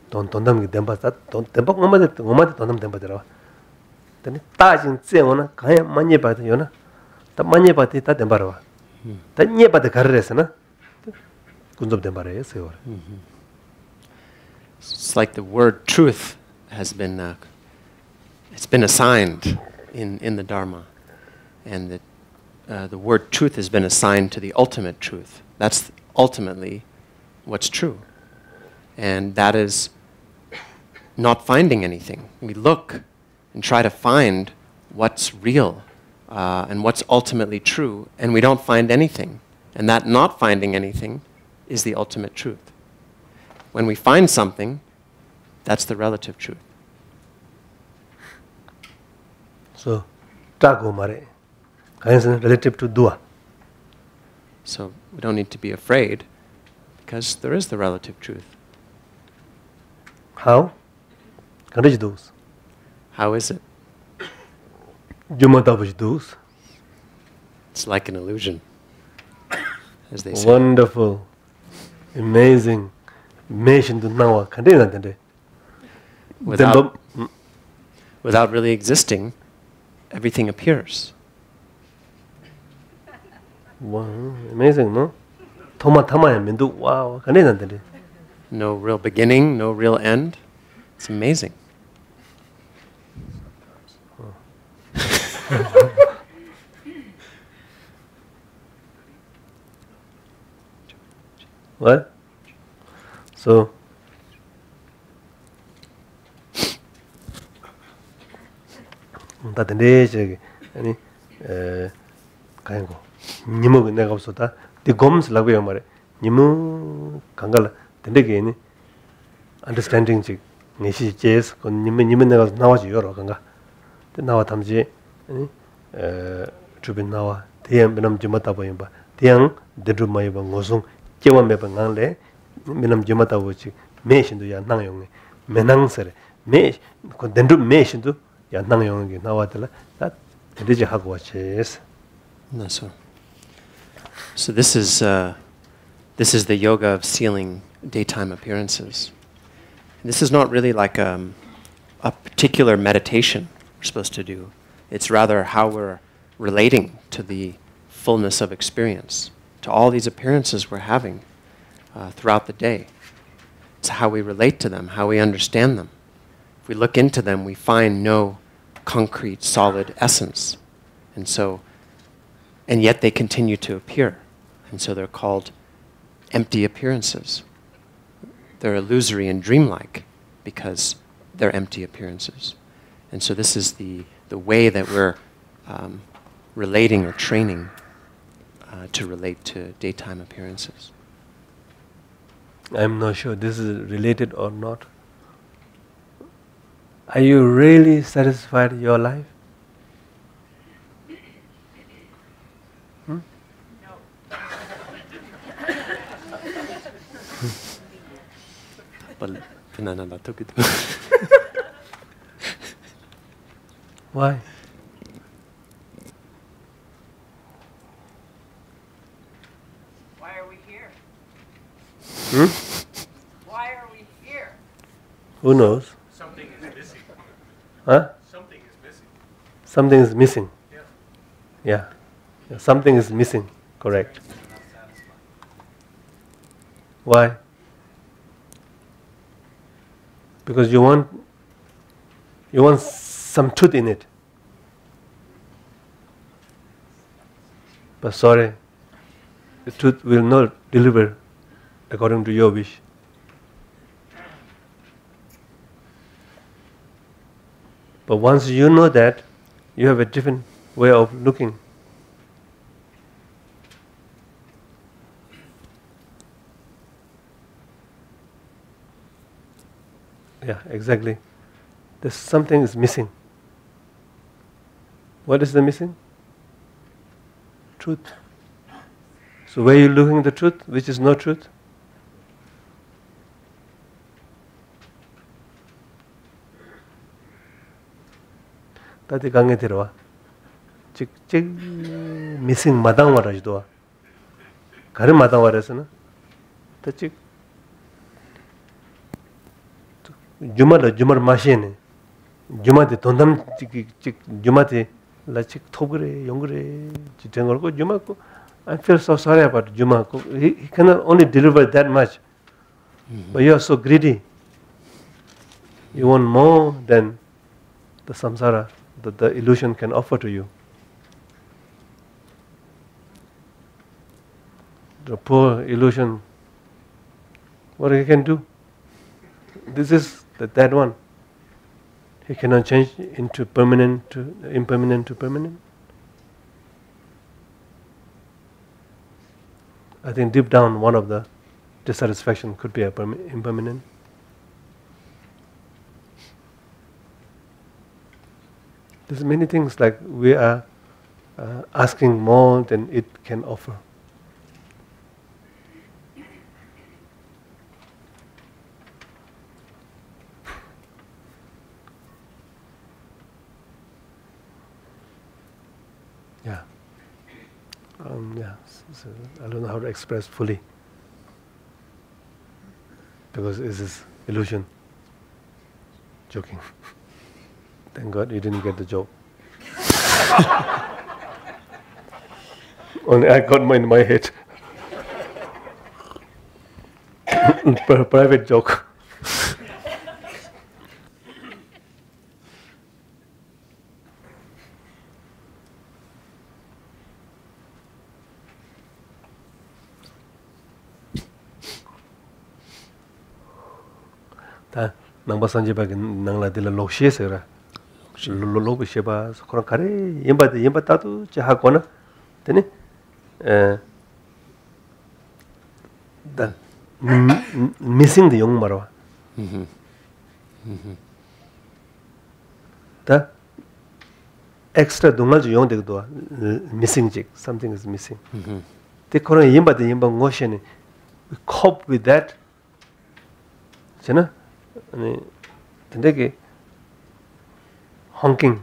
돈 돈담기 덴바 돈 덴바 엄마데 돈담 덴바 들어. 근데 따진 째오나 가야 많이 봐도 요나. 다 많이 봐도 다 덴바로. 다 nye 봐도 가르래서나. 군접 덴바래 세요. It's like the word truth has been it's been assigned in the Dharma, and that the word truth has been assigned to the ultimate truth. That's ultimately what's true. And that is not finding anything. We look and try to find what's real and what's ultimately true, and we don't find anything. And that not finding anything is the ultimate truth. When we find something, that's the relative truth. So, tago mare. Relative to dua. So we don't need to be afraid, because there is the relative truth. How? Kanaj dos. How is it? Jumatavaj dos. It's like an illusion, as they say. Wonderful, amazing, mission to nawa. Kanaj Without really existing, everything appears. Wow, amazing, no? Toma tamaya mendu wow, kanenandere. No real beginning, no real end. It's amazing. What? So 다 된대 저기 아니 가야고 니모 내가 없었다 디 곰스 라고요 말에 니모 강갈 된대게니 understanding 지 내시 제스 건 니모 내가 나와지 여러 간가 나와 담지 아니 주변 나와 대양 비남 지마다 보임 봐 대양 데르마이 방 고송 제원 매번 간래 미남 지마다 보지 메신도 야 나용네 메낭서레 메 건덴도 메신도 야 나용게 나와들라 다 되지 하고 왔지스. So this is the yoga of sealing daytime appearances. And this is not really like a particular meditation we're supposed to do. It's rather how we're relating to the fullness of experience, to all these appearances we're having throughout the day. It's how we relate to them, how we understand them. If we look into them, we find no concrete, solid essence. And yet they continue to appear. And so they're called empty appearances. They're illusory and dreamlike because they're empty appearances. And so this is the way that we're relating or training to relate to daytime appearances. I'm not sure this is related or not. Are you really satisfied with your life? Why? Why are we here? Why are we here? Who knows? Something is missing. Huh? Something is missing. Something is missing. Yeah. Yeah. Something is missing. Correct. Why? Because you want some truth in it. But sorry, the truth will not deliver according to your wish. But once you know that, you have a different way of looking. Yeah, exactly. There's something is missing. What is the missing? Truth. So where are you looking at the truth, which is no truth? Tati gange tirwa. Chik missing madang waraj doa. Kare madang warasa na. Ta chik jumar machine. Jumati tondam chik jumati la chik thogre yongre chitengor ko juma ko. I feel so sorry about Juma. He cannot only deliver that much. But you are so greedy. You want more than the samsara that the illusion can offer to you. The poor illusion, what he can do? This is that one. He cannot change into permanent to impermanent to permanent. I think deep down one of the dissatisfaction could be a impermanent. There's many things like we are asking more than it can offer. Yeah. So I don't know how to express fully because this is illusion. Joking. Thank God you didn't get the joke. Only I got mine in my head. Private joke. Ta nangba sanje ba nangla dila lokshe se ra. 로로 쉐바 그런 가래 임바 따도 제 하거나 되니 다 missing the young marwa 다 extra 동아주 용되도 missing 직 something is missing the 그런 임바 모션 we cope with that 잖아 아니 근데 honking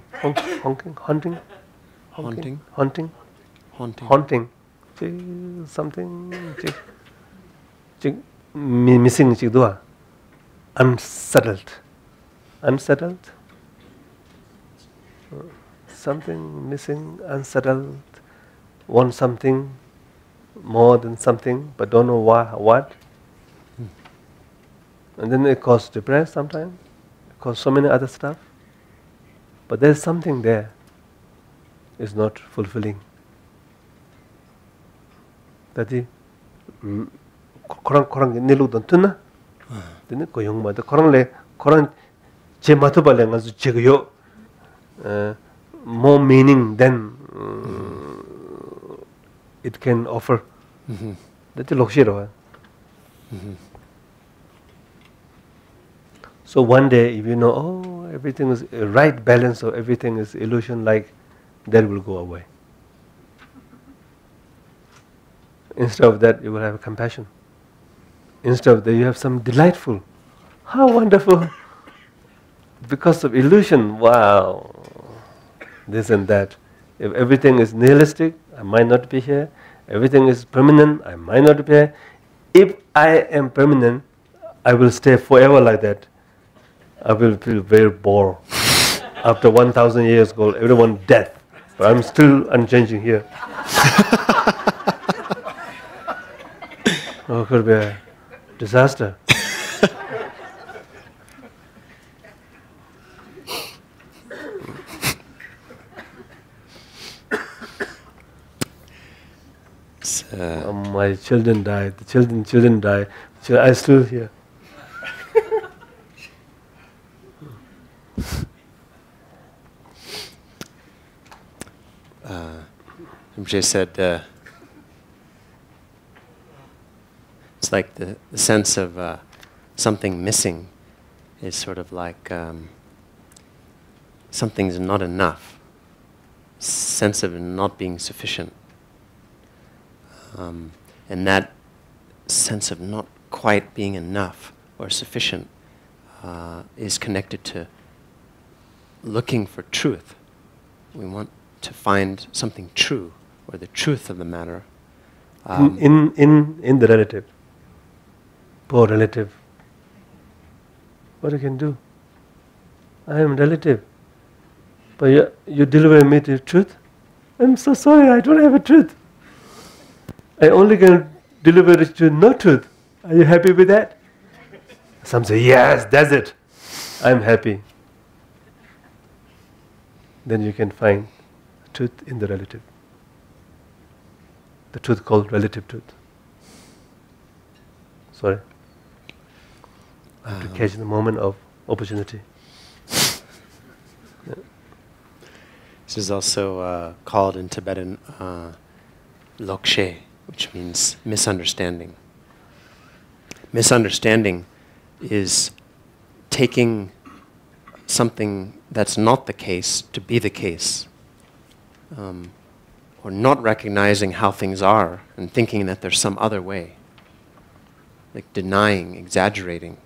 something missing unsettled something missing unsettled want something more than something but don't know what and then it causes depression sometimes it causes so many other stuff. But there's something there is not fulfilling. That korang nilu don tuna. Dene ko yung mata korang je matu bale ngazu chegoyo more meaning than it can offer. That lokshiro. So one day, if you know, everything is a right balance of everything is illusion, like that will go away. Instead of that, you will have compassion. Instead of that, you have some delightful. How wonderful! Because of illusion, wow! This and that. If everything is nihilistic, I might not be here. Everything is permanent, I might not be here. If I am permanent, I will stay forever like that. I will feel very bored. After 1,000 years ago, everyone dead. But I'm still unchanging here. Oh, could be a disaster. My children died. The children died. I still here. Rinpoche said it's like the sense of something missing is sort of like something's not enough, sense of not being sufficient. And that sense of not quite being enough or sufficient is connected to looking for truth. We want to find something true, or the truth of the matter. In the relative, poor relative, what you can do? I am relative, but you deliver me the truth? I'm so sorry, I don't have a truth. I only can deliver it to no truth. Are you happy with that? Some say, yes, that's it. I'm happy. Then you can find truth in the relative. The truth called relative truth. Sorry. I have to catch the moment of opportunity. Yeah. This is also called in Tibetan lokshe, which means misunderstanding. Misunderstanding is taking something that's not the case to be the case, or not recognizing how things are and thinking that there's some other way, like denying, exaggerating,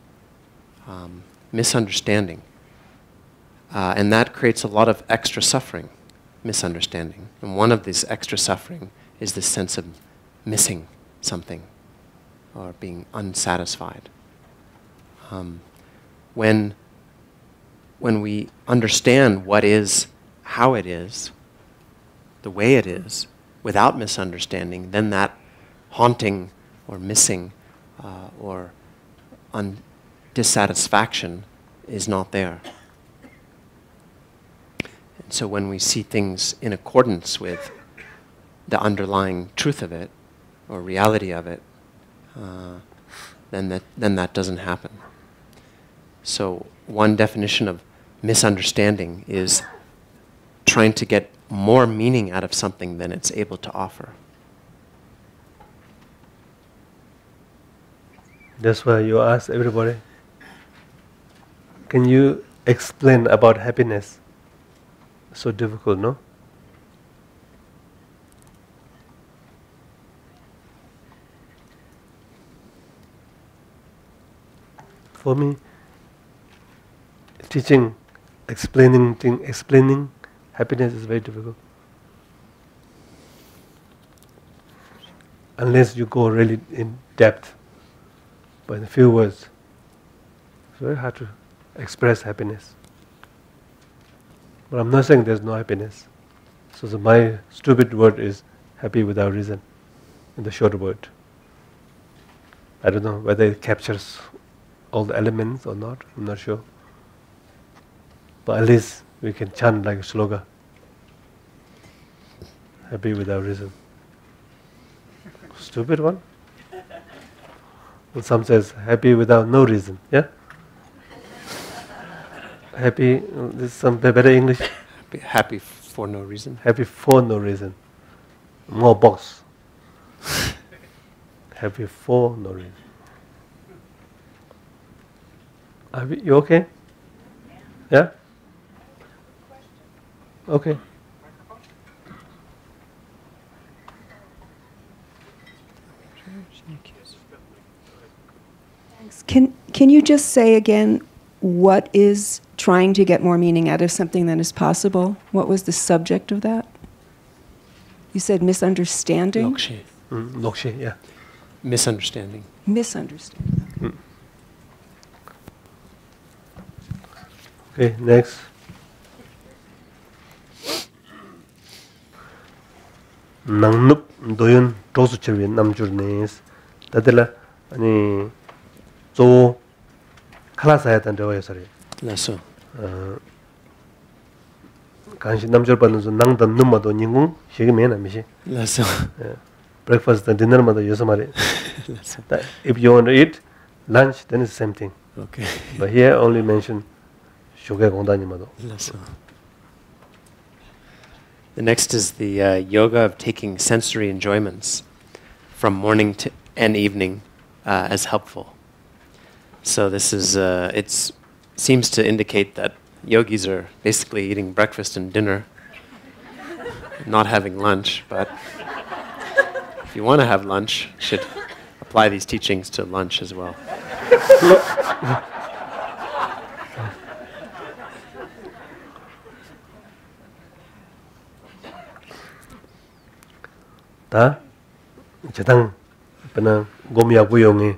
misunderstanding. And that creates a lot of extra suffering, misunderstanding. And one of these extra suffering is this sense of missing something or being unsatisfied. When we understand what is, how it is, the way it is, without misunderstanding, then that haunting or missing or dissatisfaction is not there. And so when we see things in accordance with the underlying truth of it, or reality of it, then that doesn't happen. So one definition of misunderstanding is trying to get more meaning out of something than it's able to offer. That's why you ask everybody, can you explain about happiness? So difficult, no? For me, teaching, explaining happiness is very difficult. Unless you go really in depth, but in a few words, it's very hard to express happiness. But I'm not saying there's no happiness. So my stupid word is happy without reason, in the short word. I don't know whether it captures all the elements or not, I'm not sure. But at least we can chant like a slogan. Happy without reason. Stupid one? Well, some says happy without no reason, yeah? Happy, this is some better English? Happy for no reason. Happy for no reason. More box. Happy for no reason. You okay? Yeah? Okay. Thanks. Can you just say again what is trying to get more meaning out of something than is possible? What was the subject of that? You said misunderstanding? Lokshe. Lokshe, yeah. Misunderstanding. Misunderstanding. Okay, next. Nangnup doyun tosu chirwi namjurnis. Tadila ani zo khalasayatan dewa yasari. Lasso. Kanshi namjur padansu nangdan numado nyingung shigi mena mishi. Lasso. Breakfast and dinner mado yosamari. Lasso. If you want to eat lunch, then it's the same thing. Okay. But here only mention shoge gongdani mado. Lasso. The next is the yoga of taking sensory enjoyments from morning to and evening as helpful. So this is, it seems to indicate that yogis are basically eating breakfast and dinner, not having lunch, but if you want to have lunch, you should apply these teachings to lunch as well. 다 제당 pena gom yabu yonge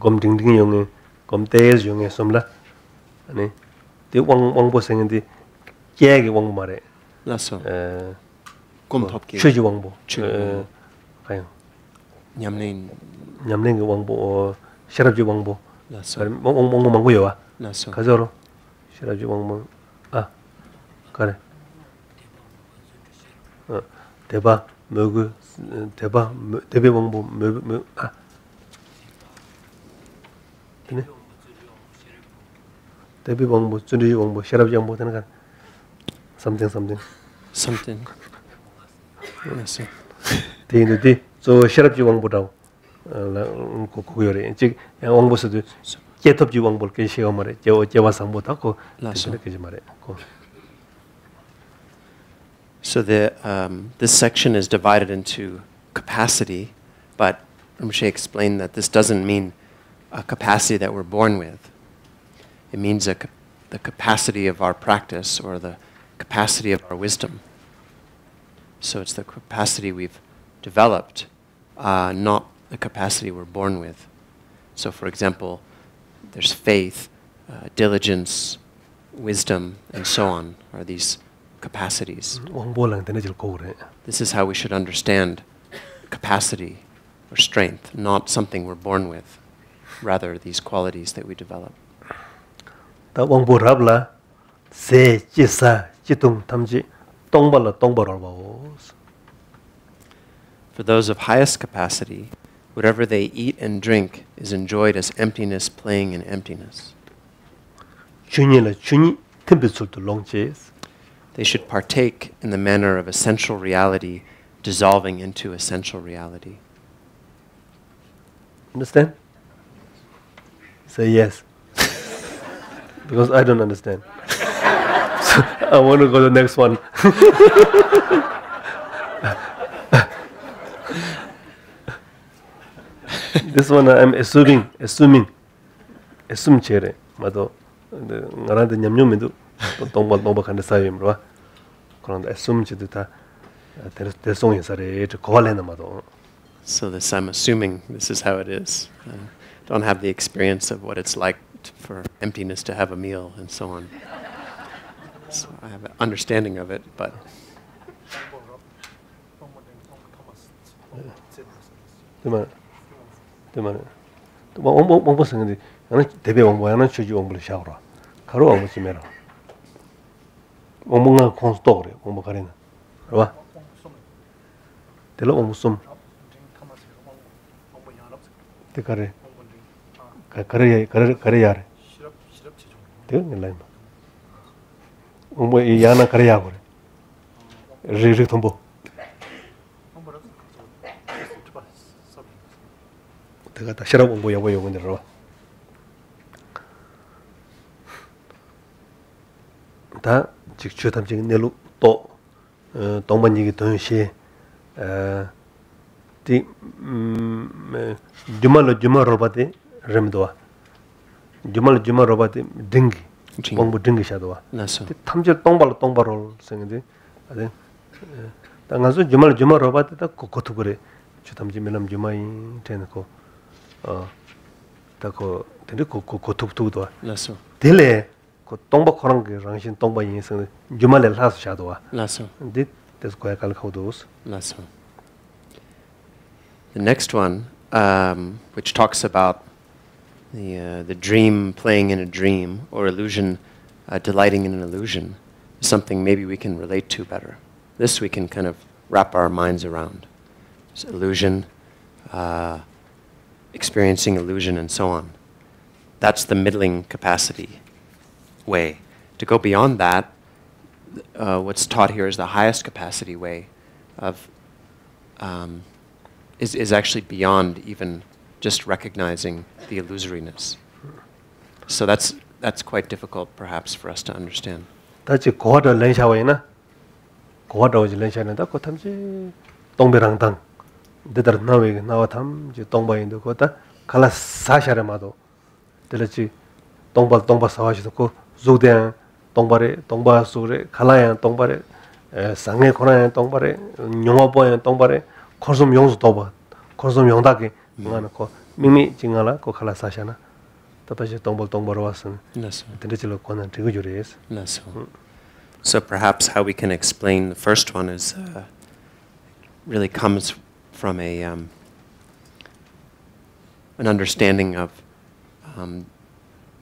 gom ding ding yonge gom tez yonge somla ani te wang bo sengdi kyege wang mare Lasso. Kum thopki. chöji wang bo kayo Nyamnein. nyamne wang bo sharabji wang bo Lasso. wang mango yowa Lasso. 가져로 sharabji wang bo kare 대바 먹을 대바 대비 왕보 네 대비 왕보 준비 왕보 샤랍 왕보 되는 거 something Lasso. 대인들이 저 샤랍지 왕보라고 고고요래 즉 왕보스도 제톱지 왕보를 그 시가 말에 제와 상보다 그 그렇게 말해 So the this section is divided into capacity, but Rinpoche explained that this doesn't mean a capacity that we're born with. It means the capacity of our practice or the capacity of our wisdom. So it's the capacity we've developed, not the capacity we're born with. So for example, there's faith, diligence, wisdom, and so on, are these capacities. This is how we should understand capacity or strength, not something we're born with, rather these qualities that we develop. For those of highest capacity, whatever they eat and drink is enjoyed as emptiness playing in emptiness. temperature to long chase. They should partake in the manner of essential reality dissolving into essential reality. Understand? Say yes. Because I don't understand. So I want to go to the next one. This one I'm assuming chere. Mado ngarante nyamnyum medu tongba khande sayem ro. Kono assume chidita ter song yesare to kolena mado. So I'm assuming this is how it is. Don't have the experience of what it's like for emptiness to have a meal and so on. So I have an understanding of it, but Demana. Mo sangdi. Ana debe mo yana chuju ombul shawra. Karo ombul simera. Omunga konstore, ombo karena. Ro. Telo omusum. Te kare. Kare yare. Te ngelai. Ombo yana kare yagore. Ri thombo. 내가 다 싫어 본 거야 뭐야 근데로 다 직접 담직 내로 또 동반 얘기 동시에 디 주말로 바데 렘도와 주말로 바데 딩기 공부 딩기 샤도와 나서 탐질 똥발로 생인데 아데 당가서 주말로 바데 다 고토 그래 주담지 밀람 주마이 되는거 다고 근데 고토도와 나서 딜레 고 똥바 코랑 그 랑신 똥바 인생 주말에 라서 샤도와 나서 근데 that's quite calculados 나서 The next one, which talks about the dream playing in a dream or illusion delighting in an illusion, is something maybe we can relate to better. This we can kind of wrap our minds around. So illusion, experiencing illusion, and so on. That's the middling capacity way. To go beyond that, what's taught here is the highest capacity way of is actually beyond even just recognizing the illusoriness. So that's quite difficult perhaps for us to understand. 다치 고하다 렌샤와이나 고하다 오지 렌샤는다 고탐지 동베랑당 데들 나웨 나와탐 지 동바인도 고다 칼라 사샤라마도 들지 동바 사와시도 고 조데 동바레 동바 소레 칼라야 동바레 상해 코나야 동바레 뇽어보야 동바레 코섬 용수 도바 코섬 용다게 뭐하고 미미 징알아 고 칼라 사샤나 답아지 동바로 왔은 들지로 권한 되고 주레스 So perhaps how we can explain the first one is really comes from an understanding of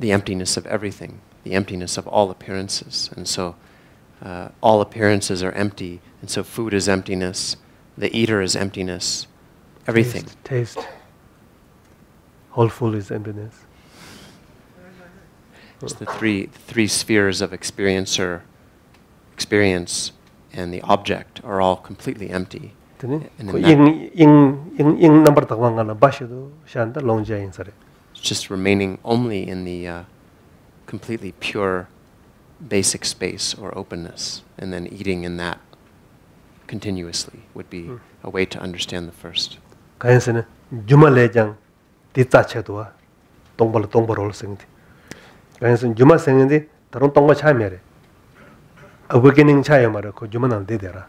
the emptiness of everything, the emptiness of all appearances. And so all appearances are empty, and so food is emptiness, the eater is emptiness, everything. Taste. Whole food is emptiness. It's the three spheres of experience and the object are all completely empty. It's just remaining only in the completely pure basic space or openness, and then eating in that continuously would be a way to understand the first. Juma sengdi tarun tongba chamere awakening chaya mara ko juma nan de dera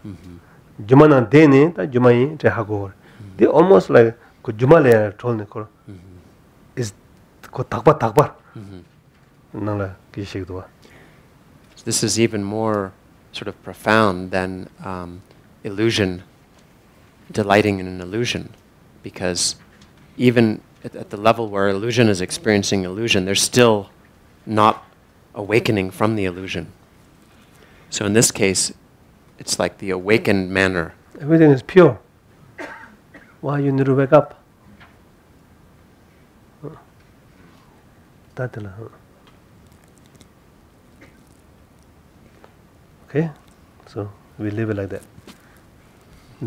juma nan de ne ta juma yi te hago they almost like ko juma le tolne ko is ko takbar nala ki shigdwa. This is even more sort of profound than illusion, delighting in an illusion, because even at the level where illusion is experiencing illusion, there's still not awakening from the illusion. So in this case, it's like the awakened manner. Everything is pure. Why you need to wake up? Okay? So we leave it like that.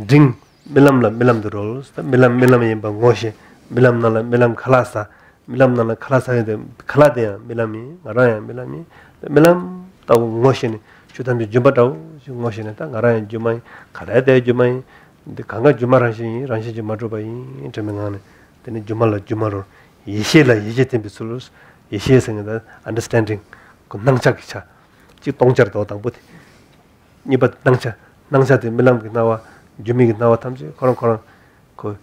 Drink milam the rolls, milam yimba ngoshe, milam nala milam khalasa, de khaladea milami, ngaraya milami, milam tau ngoshe ni, chutam jumba tau, ngoshe ni ta ngaraya jumai, khalade jumai, the kanga jumaranshi, ranshi jumarubai, intermingane, then jumala jumaro, yeshela yejetim bisulus, yeshe that understanding, nangchakicha, chi tongchar to tangputi. Nibat nangcha de milam gnawa, jumi gnawa tamji, koran ko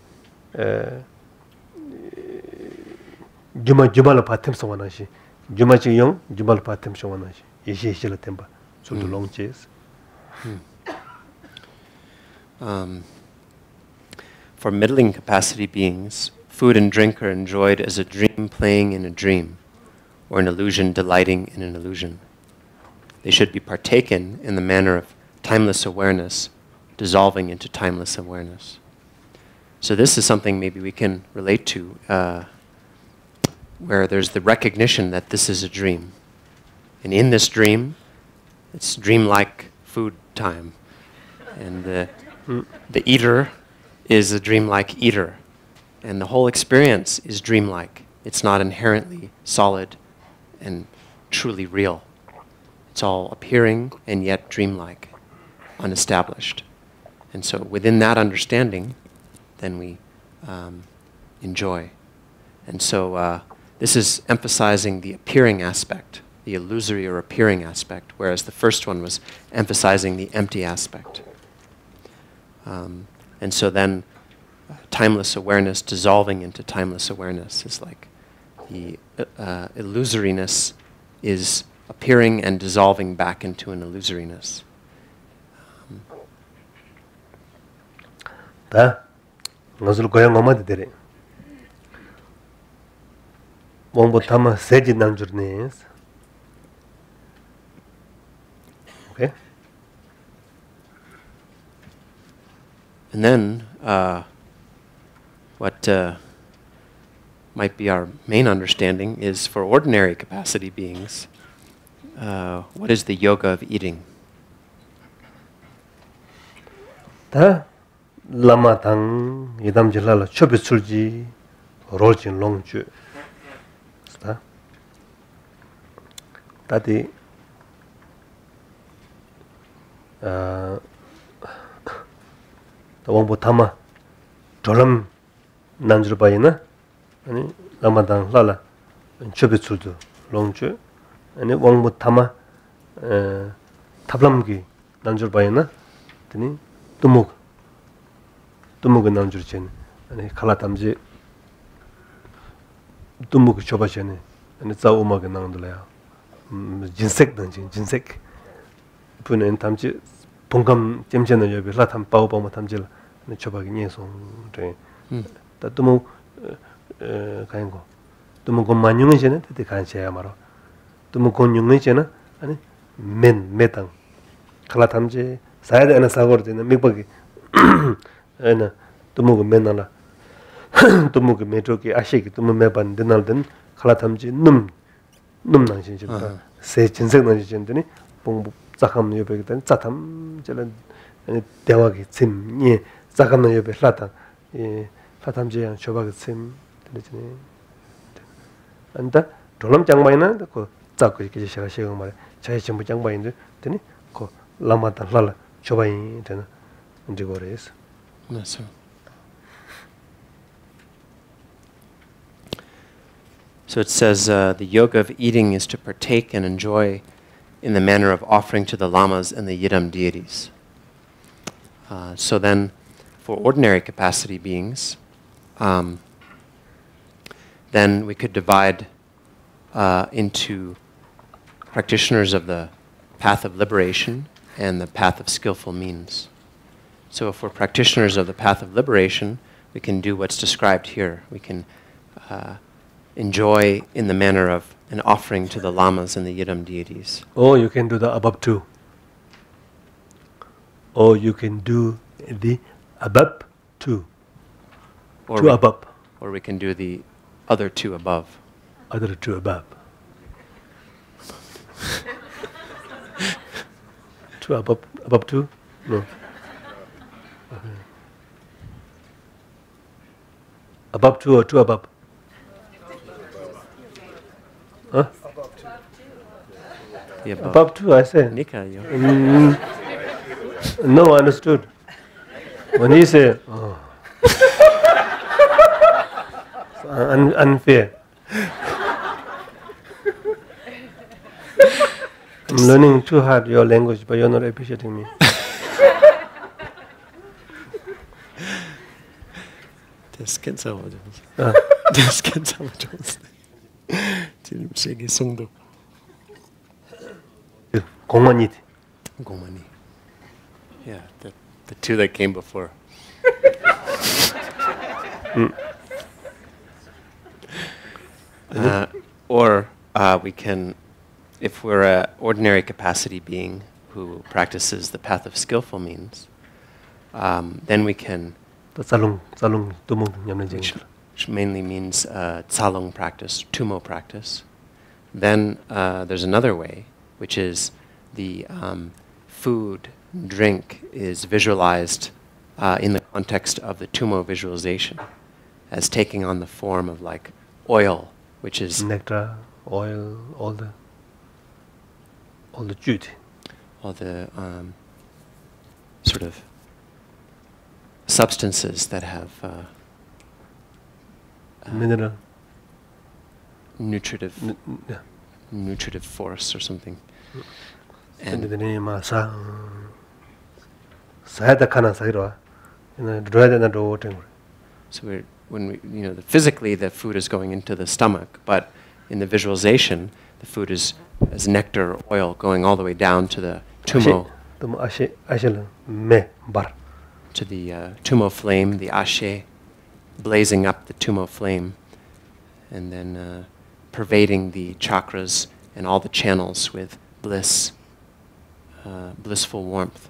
jumala patim sawanashi, jumachi young, jumal patim sawanashi, yeshi la temba, so the long chase. For middling capacity beings, food and drink are enjoyed as a dream playing in a dream, or an illusion delighting in an illusion. They should be partaken in the manner of timeless awareness, dissolving into timeless awareness. So this is something maybe we can relate to, where there's the recognition that this is a dream. And in this dream, it's dreamlike food time. And the eater is a dreamlike eater. And the whole experience is dreamlike. It's not inherently solid and truly real. It's all appearing and yet dreamlike, unestablished. And so within that understanding, then we enjoy. And so this is emphasizing the appearing aspect, the illusory or appearing aspect, whereas the first one was emphasizing the empty aspect. And so then timeless awareness dissolving into timeless awareness is like the illusoriness is appearing and dissolving back into an illusoriness. Da ngazul goyang ngomad dere. Wongbo tama seji nangjurnes. Okay. And then what might be our main understanding is for ordinary capacity beings, what is the yoga of eating? Da lama tang idam jilala chobisulji rolchin longju. Da tadi wongbo tama dolam nanjurbayina ani lama tang lala chobisuldu longju ani wongbo tama tablamgi nanjurbayina tani tumuk nanjurchen ani khalatamji tumuk chobachene ani zauma ge nangdlaya jinsek nanjin jinsek punen tamji 봉감 잼잼의 여비 라탐 빠오바마 탐질 초박이 녀송 네 다도모 가인고 도모 곤만용은 전에 되게 간셔야 말어 도모 곤용은 전에 아니 메당 칼라탐지 사야데 하나 사고를 되는 맥박이 에나 도모 맨나라 도모 메토기 아시기 도모 매반 되날든 칼라탐지 눔낭신 집다 세 진색 난지전더니 봉부 zakam yobe dan zatam jalan ani dewagi sim ni zakam yobe lata latam je yang choba sim 되네. anda dolam 장바이나 그 zakko 이렇게 제가 시간 말에 자의 전부 장바인데 되니 그 라마다 라라 choba이 되나 이제 거래서. Yes. So it says the yoga of eating is to partake and enjoy in the manner of offering to the lamas and the yidam deities. So then, for ordinary capacity beings, then we could divide into practitioners of the path of liberation and the path of skillful means. So if we're practitioners of the path of liberation, we can do what's described here. We can enjoy in the manner of an offering to the lamas and the yidam deities. Or you can do the above two. Or you can do the above two. Or two above. Or we can do the other two above. Other two above. two, above two? No. Above two or two above? Huh? The above. Above two, I say. Nika, yo. No, understood. When he said, oh. Unfair. I'm learning too hard your language, but you're not appreciating me. 공원이. Gomani. Yeah, the two that came before. Or we can, if we're an ordinary capacity being who practices the path of skillful means, then we can, 또 쌀롱 두멍 냠는 쟁이. which mainly means tsalung practice, tumo practice. Then there's another way, which is the food, drink is visualized in the context of the tumo visualization as taking on the form of like oil, which is nectar, oil, all the juice. all the sort of substances that have mineral. nutritive Yeah. nutritive force or something. 근데 And 네 마사 사야다 카나 사이로. 네 들어야 되나 로 땡. so when we, physically the food is going into the stomach, but in the visualization, the food is as nectar or oil going all the way down to the tumo, 또 아실은 매 bar. to the tumo flame, the ashe, blazing up the tumo flame, and then pervading the chakras and all the channels with bliss, blissful warmth,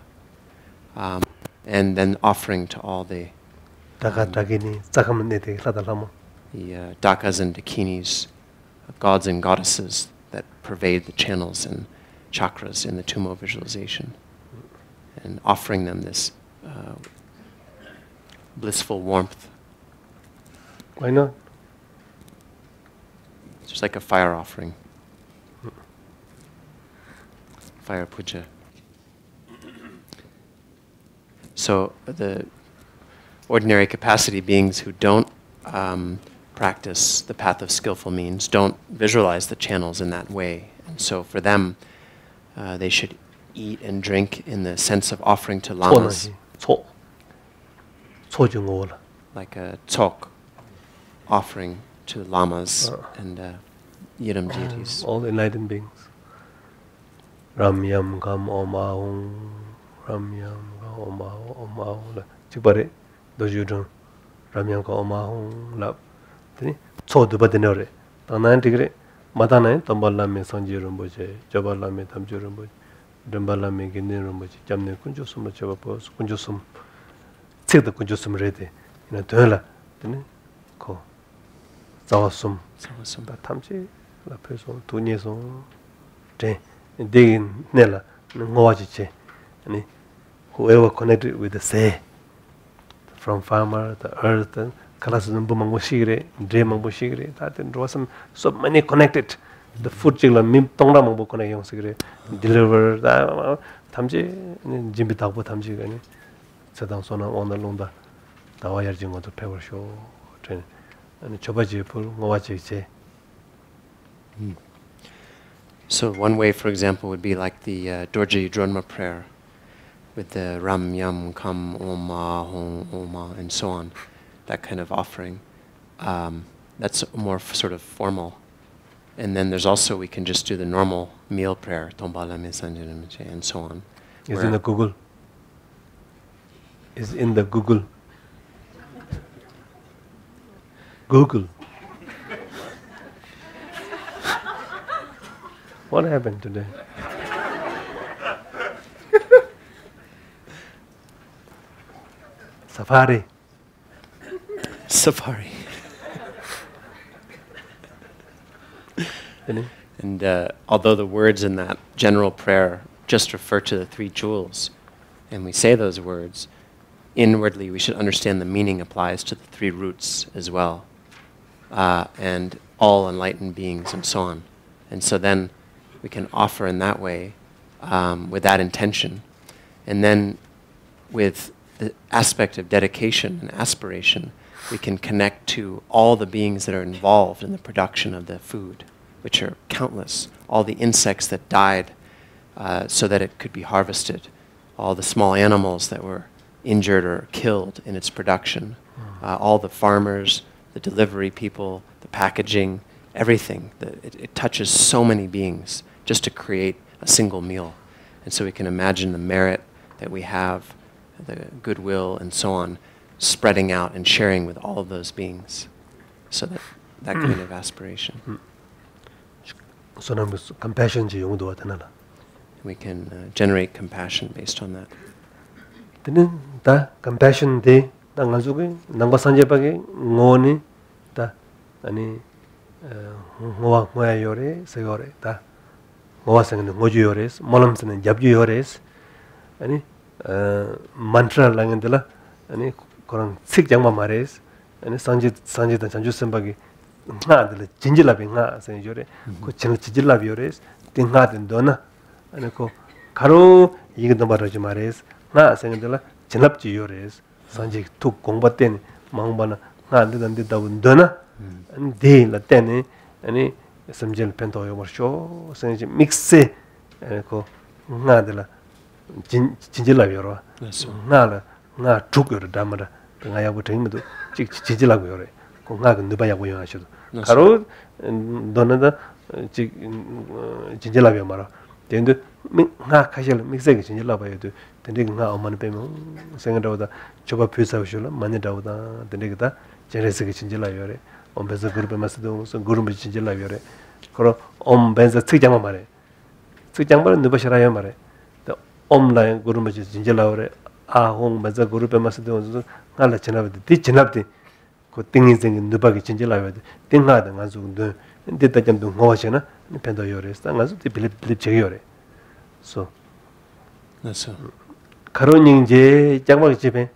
and then offering to all the 다가다기니 작으면 내 되게 사달라모. the dakas and dakinis, gods and goddesses that pervade the channels and chakras in the tumo visualization, and offering them this blissful warmth. Why not? It's just like a fire offering. Fire puja. So the ordinary capacity beings who don't practice the path of skillful means don't visualize the channels in that way. And so for them, they should eat and drink in the sense of offering to lamas, 소나지. 소중오라. like a tsok, offering to lamas and yidam deities. All enlightened beings. Ramyam kam omahung, ramyam kam omahung. 직발에 도주든 ramyam kam omahung 랍. 되니 소두바 되너래. 당난 되게 마다나에 담발람에 선지를 뭐지. 저발람에 담주를 뭐지. 덤발람에 기내를 뭐지. 잠내 군조숨을 잡아 보스 군조숨. 책도 군조숨을 해야 돼. 이나 되라. 되니 거. 자와숨. 다 탐지 라페소 돈이서 데 digging nela ngowajiche and whoever connected with the sea from farmer the earth and kalasum bumang shigre dreamang shigre that and wasam so many connected the food chila mim tongra mang connect yang sigre deliver da tamji jimbi takbo tamji gani sadang sona on londa dawa yarjing on the power show train and chobaji pul ngowajiche. So one way, for example, would be like the Dorje Dronma prayer with the Ram Yam Kam Oma Hong Oma and so on, that kind of offering. That's more sort of formal. And then there's also, we can just do the normal meal prayer, Tombala Me Sanjana Meche, and so on. Is in the Google. Is in the Google. Google. What happened today? Safari. Safari. Any? And although the words in that general prayer just refer to the three jewels and we say those words, inwardly we should understand the meaning applies to the three roots as well, and all enlightened beings and so on. And so then we can offer in that way with that intention. And then with the aspect of dedication and aspiration, we can connect to all the beings that are involved in the production of the food, which are countless. All the insects that died so that it could be harvested, all the small animals that were injured or killed in its production, all the farmers, the delivery people, the packaging, everything. It touches so many beings just to create a single meal. And so we can imagine the merit that we have, the goodwill and so on, spreading out and sharing with all of those beings. So that kind of aspiration. So now compassion ji yung do atana la. We can generate compassion based on that. Then da compassion de da ngazuge nangba sanje bage ngoni da ani ngowa ngoya yore segore da ngowa sengene ngoju yores molam sene jabju yores ani mantra langendela ani korang sik jangma mares ani sanje da janju sembagi nga de jinjilabi nga sen yore ko chen jinjilabi yores tinga den dona ani ko 가로 이거도 말하지 말해서 나 생각들라 진압지 요래서 산지 툭 공부했더니 망바나 나 안되는데 다운더나 안돼 라때네 아니 섬질 펜도 요버쇼 생지 믹스 그 나들라 진질라 요러 나라 나 죽여라 담아라 내가 야고 되면도 진질라고 요래 그 나가 누바야고 요하셔도 가로 너네다 진질라 요 말아 근데 nga khashel mixe ge chinjila ba yedu tende nga oman pe mo senga dawda choba phisa shula mane dawda tende ga jerese ge chinjila yore ombeza guru pe masdo so guru me chinjila yore koro ombeza tsikjang ma mare tsikjang ba nuba shara yo mare the omla guru me chinjila yore a hong beza guru pe masdo so nga la chinabde ti chinabde ko tingi zeng nuba ge chinjila yore tinga da nga zu de ndeta jam du ngowa chena pendo yore sta nga zu ti bilip che yore. So, Karoningje, Jangmak Jibe.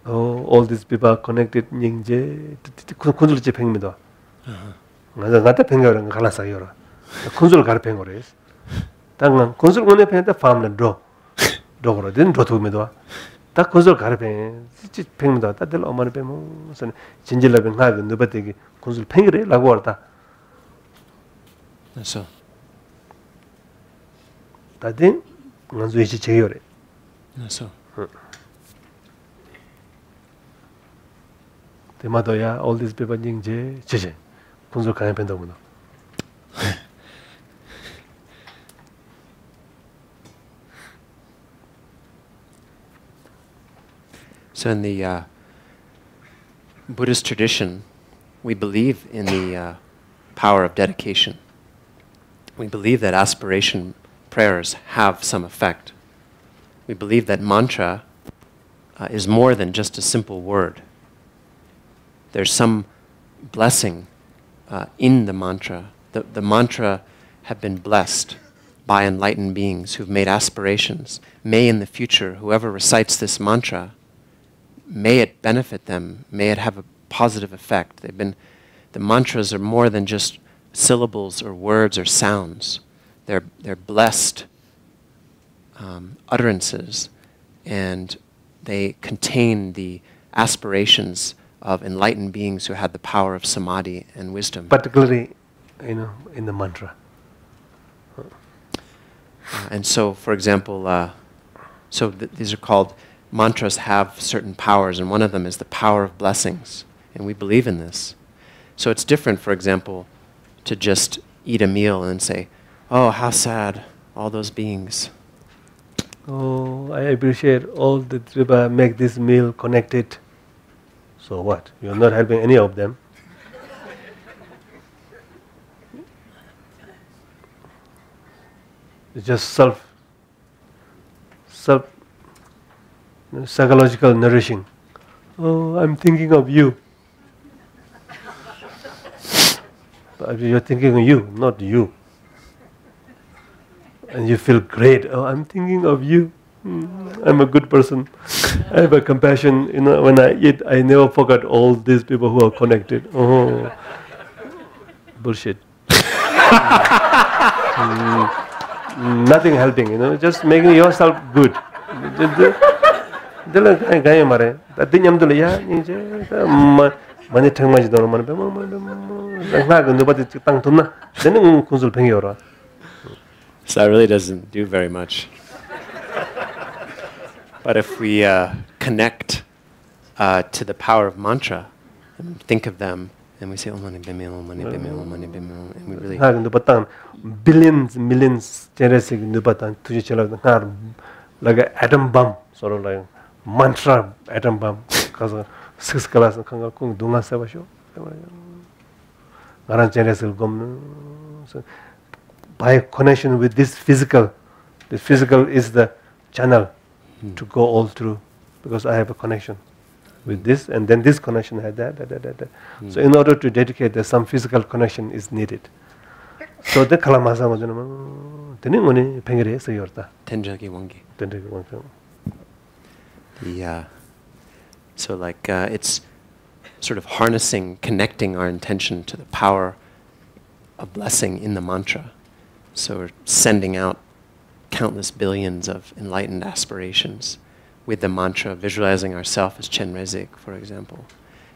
Oh, all these people are connected. Ningje, Kunzul Jipengmido. Nata Pengar and Kalasayora. Kunzul Garpengores. Tangan, Kunzul Gunepent, the farm and draw. Dogro didn't draw to Mido. That Kunzul Garpen, Pengmido, that del Oman Pemos and Chinjila Benhagan, Nubati, Kunzul Pengre, Laguarta. So. 다된 간주이지 제요래. 그래서 대마도야 all these people 닝제 제제 분석 가야 된다고나. So in the Buddhist tradition, we believe in the power of dedication. We believe that aspiration prayers have some effect. We believe that mantra is more than just a simple word. There's some blessing in the mantra. The mantra have been blessed by enlightened beings who've made aspirations. May in the future, whoever recites this mantra, may it benefit them, may it have a positive effect. The mantras are more than just syllables or words or sounds. They're blessed utterances, and they contain the aspirations of enlightened beings who had the power of samadhi and wisdom. Particularly, in the mantra. And so, for example, these are called, mantras have certain powers, and one of them is the power of blessings, and we believe in this. So it's different, for example, to just eat a meal and say, oh, how sad, all those beings. Oh, I appreciate all the people make this meal connected. So what? You're not helping any of them. It's just psychological nourishing. Oh, I'm thinking of you. But you're thinking of you, not you. And you feel great. Oh, I'm thinking of you. I'm a good person. I have a compassion. You know, when I eat, I never forget all these people who are connected. Oh, bullshit. Nothing helping. You know, just making yourself good. So that really doesn't do very much. But if we connect to the power of mantra and think of them, and we say Om Mani Padme Hum, Om Mani Padme Hum, Om Mani Padme Hum, and we really billions, millions, like an atom bomb, sort of like mantra atom bomb. Because 6 class kung dunga sabasho. So by connection with this physical, the physical is the channel to go all through, because I have a connection with this, and then this connection had that. So in order to dedicate, there's some physical connection is needed. So the kalamasa teningoni pengere sayorta. Tenjagi Wangi. So like it's sort of harnessing, connecting our intention to the power of blessing in the mantra. So we're sending out countless billions of enlightened aspirations with the mantra, visualizing ourselves as Chenrezig, for example,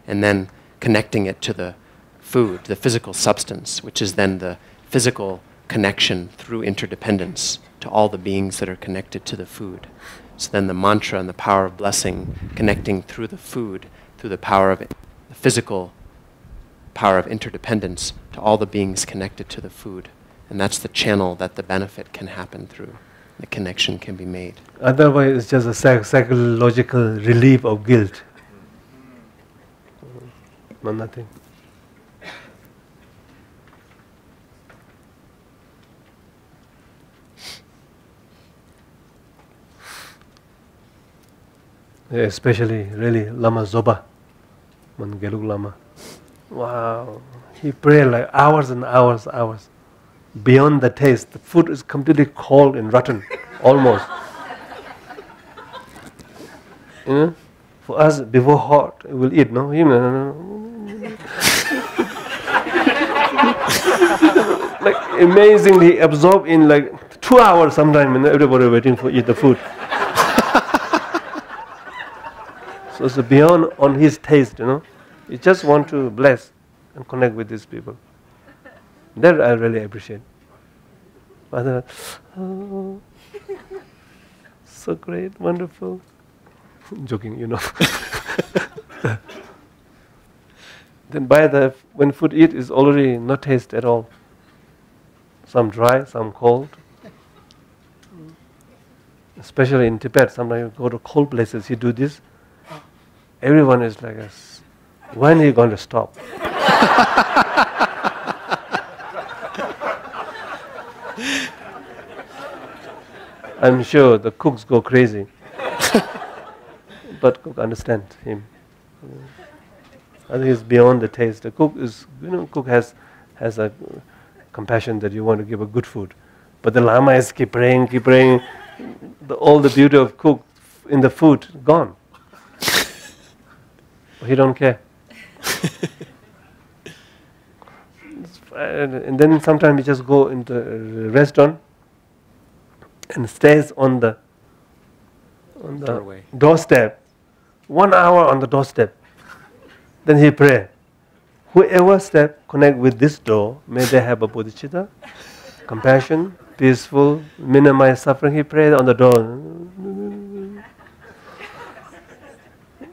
and then connecting it to the food, the physical substance, which is then the physical connection through interdependence to all the beings that are connected to the food. So then the mantra and the power of blessing connecting through the food, through the power of the physical power of interdependence to all the beings connected to the food. And that's the channel that the benefit can happen through. The connection can be made. Otherwise, it's just a psychological relief of guilt. No, nothing. Especially, really, Lama Zoba, Gelug Lama. Wow, he prayed like hours and hours. Beyond the taste, the food is completely cold and rotten, almost. You know? For us, before hot, we'll eat, no? Like amazingly absorbed in like 2 hours sometime, and everybody waiting for eat the food. So it's beyond on his taste, you know. You just want to bless and connect with these people. That I really appreciate. But, so great, wonderful. Joking, you know. Then when food eat is already not taste at all. Some dry, some cold. Especially in Tibet, sometimes you go to cold places, you do this. Everyone is like, when are you going to stop? I'm sure the cooks go crazy. But cook understand him. I think it's beyond the taste. The cook is, cook has a compassion that you want to give a good food. But the Lama is keep praying. All the beauty of cook in the food gone. He don't care. And then sometimes we just go into a restaurant and stays on the doorstep. 1 hour on the doorstep. Then he pray. Whoever connect with this door, may they have a bodhicitta, compassion, peaceful, minimize suffering. He prayed on the door.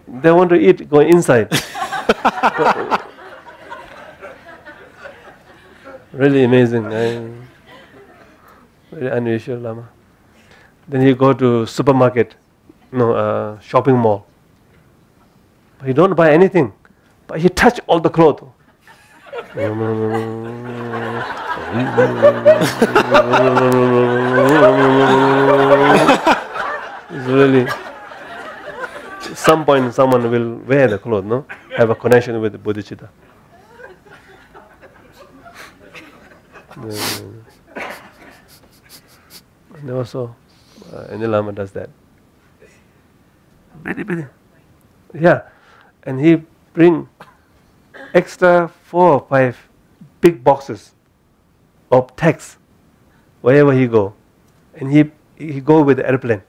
They want to eat, go inside. Really amazing. Very unusual Lama. Then he go to supermarket, shopping mall. But he don't buy anything, but he touch all the clothes. It's really. Some point someone will wear the clothes, no? Have a connection with the bodhicitta. Never saw any Lama does that. Very. Yeah, and he bring extra 4 or 5 big boxes of text wherever he go, and he go with the airplane.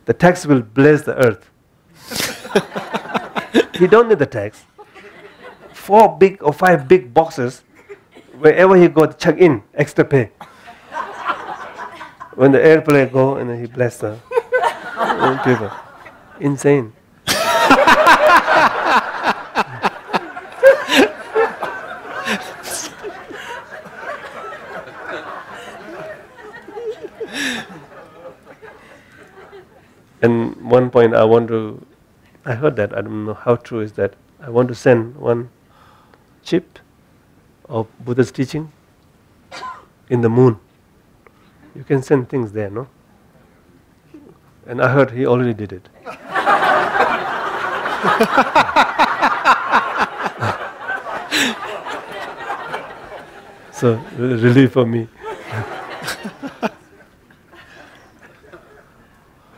The text will bless the earth. He don't need the text. 4 big or 5 big boxes, wherever he go, check in, extra pay. When the airplane go, and then he bless the people. Insane. And one point I heard that, I don't know how true is that, I want to send one chip of Buddha's teaching in the moon. You can send things there, no? And I heard he already did it. So, relief for me.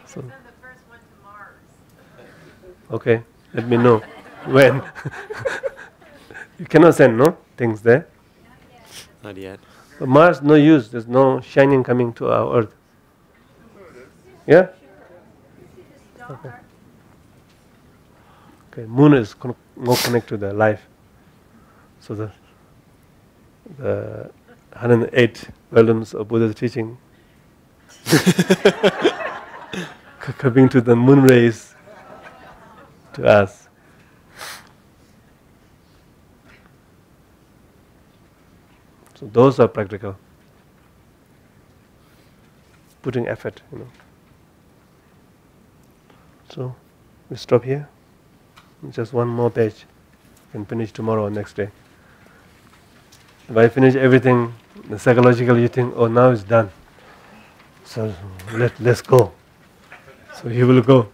So, Send the first one to Mars. okay, let me know when. You cannot send, no, things there. Not yet. But Mars, no use. There's no shining coming to our Earth. Yeah? Okay. Okay. Moon is more connected to the life. So the 108 volumes of Buddha's teaching coming to the moon rays to us. So those are practical. Putting effort, So we stop here. Just one more page. Can finish tomorrow or next day. If I finish everything, the psychological you think, oh, now it's done. So let's go. So he will go.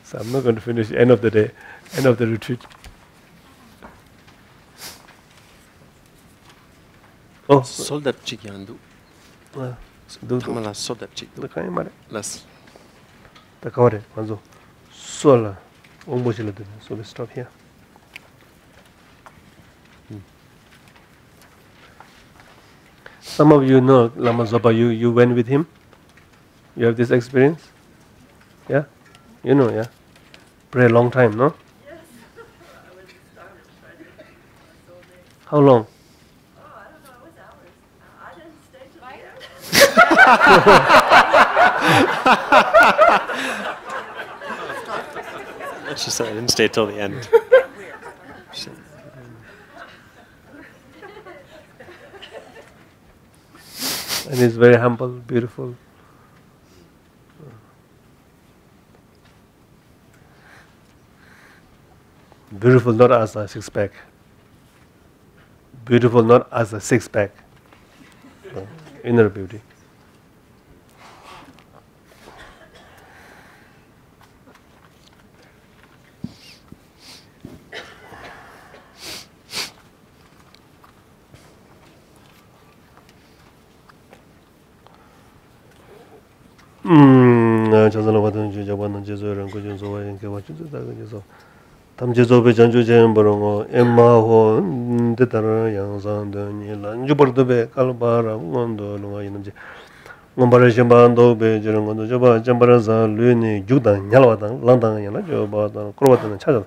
So I'm not going to finish end of the day, end of the retreat. Oh, Soldapchik yandu. Tamala soldapchik. Las. The cover, Manzo. Sola. So we stop here. Some of you know Lama Zopa, you went with him? You have this experience? Yeah? You know, yeah? Pray a long time, no? Yes. I was started trying to so late. How long? Oh, I don't know, it was hours. I didn't stay till the end. She said I didn't stay till the end. And he's very humble, beautiful. Beautiful not as a six-pack. Beautiful not as a six-pack. Inner beauty. 자살로 받은 주자반은 제조랑 고준소와 연계와 주자다 그래서 담제조배 전주제는 버롱어 엠마호 데다라 양산더니 란주버드베 칼바라 원도로가 있는지 원바르심반도 베저런 건도 저바 잠바라자 르니 주단 냐라와당 랑당이나 저바다 그러거든 찾아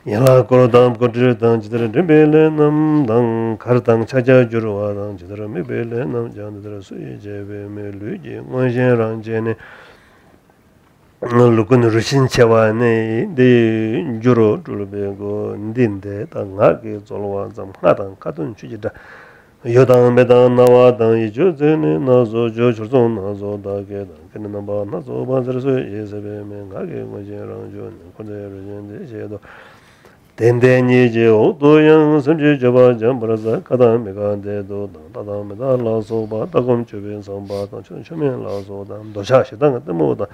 야라 거로담 거드르당 지들 르벨레 남당 가르당 찾아주러 와당 지들 메벨레 남장들 수제베 메르지 원제랑제네 루군 루신체와네 데 주로 둘베고 인딘데 당하게 졸와 잠하당 가든 주지다 여당 매당 나와당 이조제네 나조 조조존 나조다게 그는 바 나조 바저서 예세베 맹하게 원제랑조 코데르젠데 제도 덴데니 제 오도양 선지 저바 잠브라자 가다메가데도 다다메다 라소바 다곰 주변 선바다 천천면 라소다 도샤시당 때모다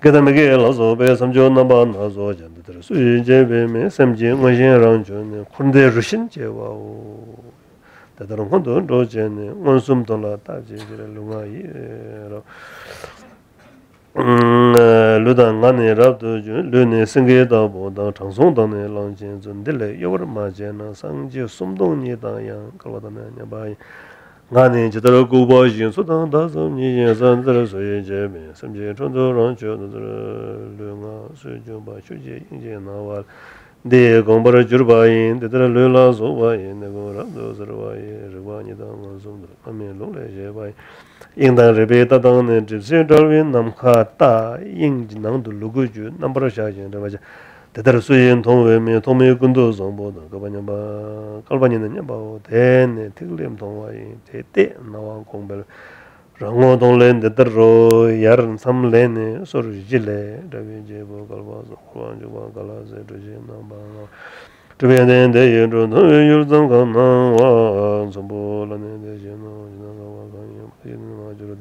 그다음에 라소베 삼조 남바 나소 잔들 수제베메 삼지 원신랑 존 콘데 루신 제와오 다들 혼도 로제네 원숨 돌아 다지를 루마이로 루단간에 랍도 르네 생계다 보다 장송단에 랑진전들레 여버마제나 상지 숨동니다야 걸어다네 냐바이 간에 저들 고바진 소당다섬니 예산들 소예제메 섬제 전도랑 저들 르가 수주바 수제 인제 나와 데 공부를 줄바인 데들 르라서 바인 내고라도 저바이 르바니다 원숨도 아멘 롱레제바이 인당 레베다당네 지세달윈 남카타 인진낭도 루구주 남버샤진 레바자 대다로 수인 동외면 동매군도 정보도 그바냐바 깔바니는 바 대네 특림 동와이 대대 나와 공별 랑어 동렌 대다로 야른 삼레네 소르질레 라베제보 깔바서 고안주바 갈라제 도제 나바 드베네데 예로는 유르당 간나와 정보라네 되제노 지나가와 가요 이는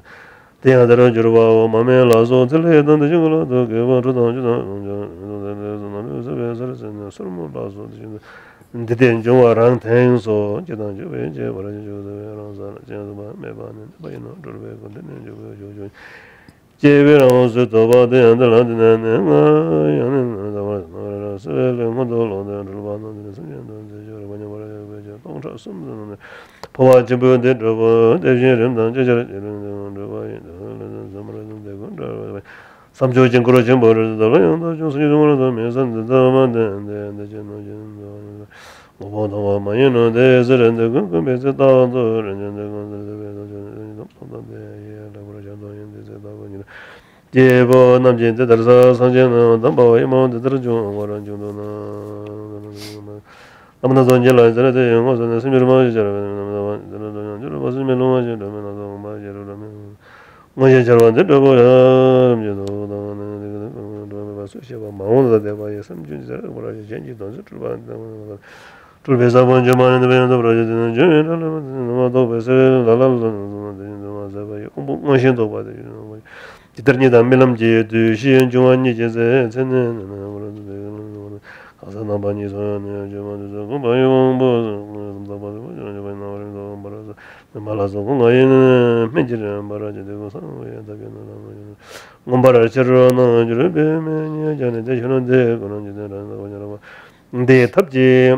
대야들은 주로와 마음에 라서 들레던 중으로도 개발도 저는 설문 라서 근데 정화랑 대행소 제단 주에 이제 버려줘도 제가 매반은 바이노 돌베 건데는 저 제베라서 도바데 안들한테는 야는 나와서 모델로는 돌바는 선전도 저를 많이 버려줘 동서 숨는 보아 집은데 저거 대신에 저저는 저는 되고 삼조진 그러진 모르더라고요. 조선이동으로 면선도만데 저는 뭐보다 많이는 대서는데 그면서 다도 제보 남진데 들어서 선전은 담보에 뭐들 좀 그런 정도는 아무나 전jel라 저래도 영어서는 스미르마 저러면 저는 무슨 멜로마 저러면 마저러면 뭐je 저런데 저거야 저도 수시가 마음으로 대봐야 삼준자 뭐라 전지 돈을 들반다 둘배사 먼저 많은 데는 버려지는 저는 너도 배서 날라는 자바이 뭐신도 봐도 기다리니 담벨람지 두시엔 중앙이 제세 저는 가서 나반이 선은 저만도 뭐요 뭐 말아서 공아에는 맨지를 말아야 되고 상호에 답변을 뭔가를 저러는 줄을 배면이 전에 되는데 그런 일들은 뭐냐고 근데 탑지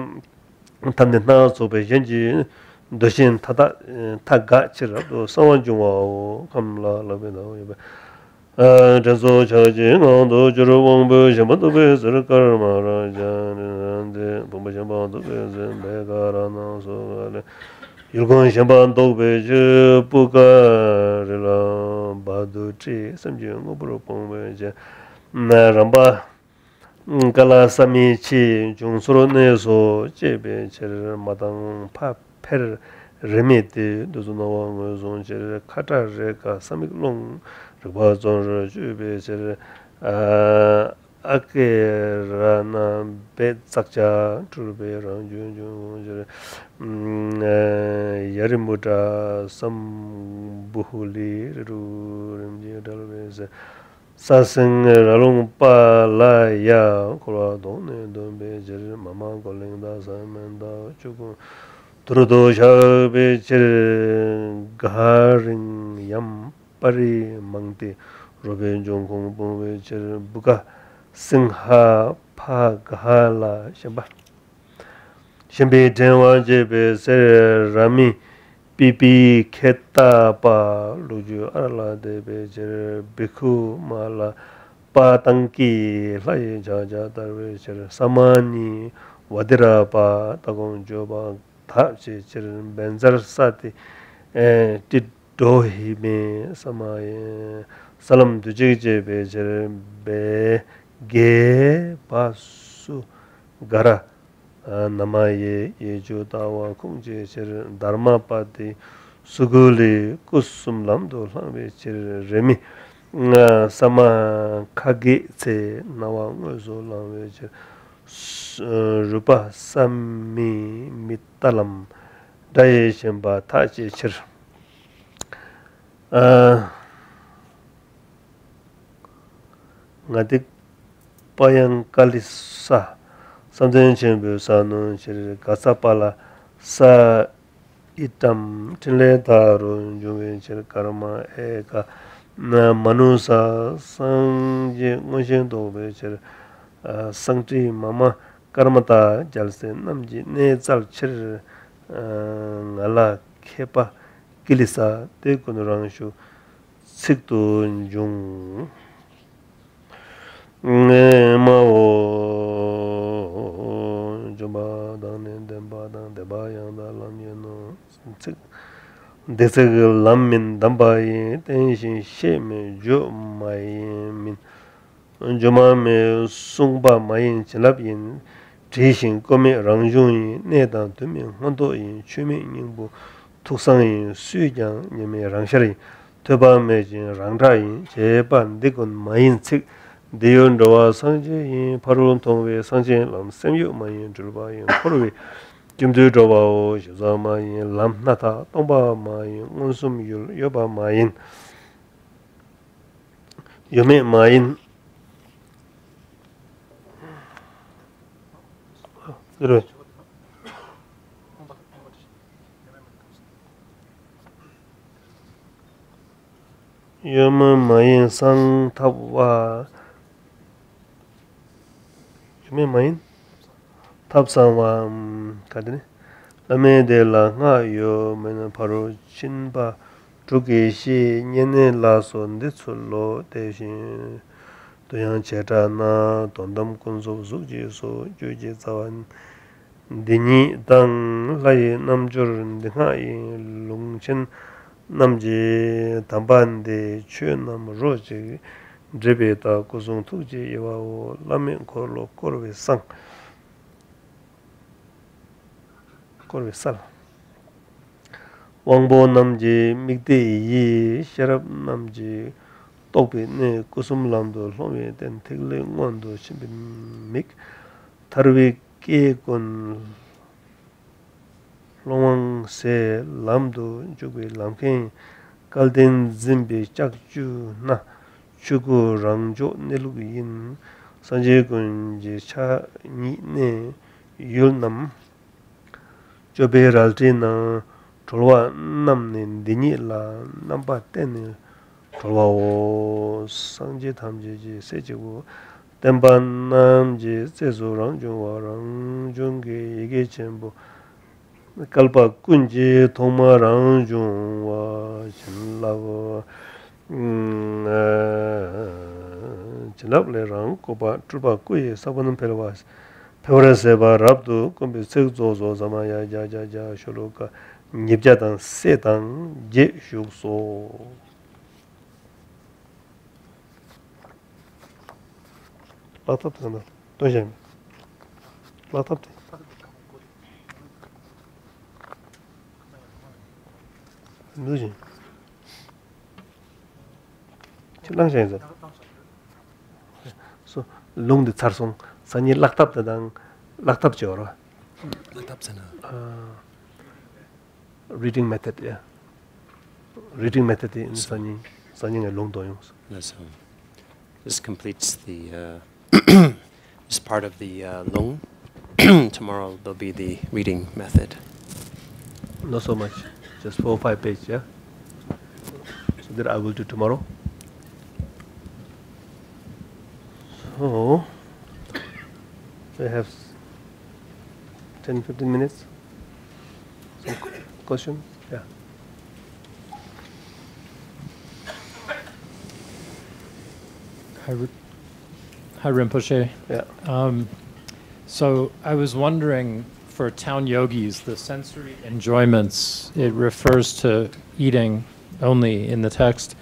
탐된다 소배전지 도신 타다 타가치라도 상원 중화고 감라라베도 저소 저지 너도 주로 공부 전부도 배설 깔마라자는데 공부 전부도 배설 내가라나서 일본 샴반도 배저 부가르라 바두치 섬지는 거부로 보면 이제 나람바 갈라사미치 중수로내서 제베 제를 마당 파페르 레미티 도즈노와 존제를 카타르가 사미롱 르바존르 주베 제를 아케라나 베삭자 트르베랑 준준제 야리무다 삼부훌리 루름지달베세 사승 라롱파라야 코라도네 돈베제 마마 골랭다 사멘다 주고 들어도 샤베제 가린 얌 파리 망티 로벤종 공부베제 부가 승하 파가라 샤바 셴베 데와제베 세라미 비비 켓타바 루주 알라데베 제 비쿠 말라 파땅키 라이 자자다베 제 사마니 와드라바 타곤조바 타치 제 벤자르사티 에 티도히메 사마에 살람 두지제베 제베 게 바수 가라 나마예 예조다와 공제 제 다르마파티 수글리 쿠숨람도 함베 제 레미 사마 카게세 나와 응어솔람베 제 루파 삼미 미탈람 다예셴바 타치 치 ngadik payang kalisa samden chen bu sa no che gasapala sa itam tile daru junge chir karma eka na manusa sangje ngoshen dobe chir sangti mama karmata jalse namji ne zal chir ngala kepa kilisa te kunurangshu siktu jung ne mao jumba dang ne demba dang deba yang da lam ye no sik deseg lam min damba ye tenshin she me jo mai min juma me sungba mai chinab yin trishin kome rangjung yin ne dang tu min hondo yin chumi yin bu tuksang yin sui jang nyame rangshar yin toba me jin rangda yin jeba dikun mai cik Diyon rawa sangje yin parulun tongwe sangje lam semyo ma yin julba yin porwe jimdu rawa o shiza ma yin lam nata tongba ma yin unsum yul yoba ma yin yome ma yin yome ma yin sang tabwa me main tabsawa kadne lame de la nga yo men paro chinba truge shi nyene la son de chulo de shin to yang cheta na tondam kunzo sukji so juje zawan dini dang lai namjur de nga lungchen namji tamban de chön nam roje Dribeta kusung tukji iwa o lamin korlo korwe sang korwe sal wangbo namji mikde yi sharab namji tokpe ne kusum lamdo lomwe den tegle ngondo shimbin mik tarwe ke kon lomang se lamdo jugwe lamken kalden zimbe chakju na chugu rangjo neluyin sanje gunje cha ni ne yulnam jobe ralti na tolwa namne dini la namba ten tolwa o sanje thamje je sejigo temban namje sezo rangjo wa rangjo ge ege chenbo kalpa kunje thoma rangjo wa chenlago chinab le rang kopa trupa kuye sabanam pelwas pewra seba rabdu kombi sek zo zo zama ya ja ja ja sholoka nyibja dang se dang je shuk so latab tanda tonjem latab te nujin so long de charsong sani laktap da dang laktap chora Laktap sana. reading method reading method in sani a long do yong Yes, this completes the this part of the lung. Tomorrow there'll be the reading method. not so much just 4 or 5 pages so that I will do tomorrow. So we have 10-15 minutes. Some question? Yeah. Hi Rinpoche. Yeah. So I was wondering, for town yogis, the sensory enjoyments, it refers to eating only in the text.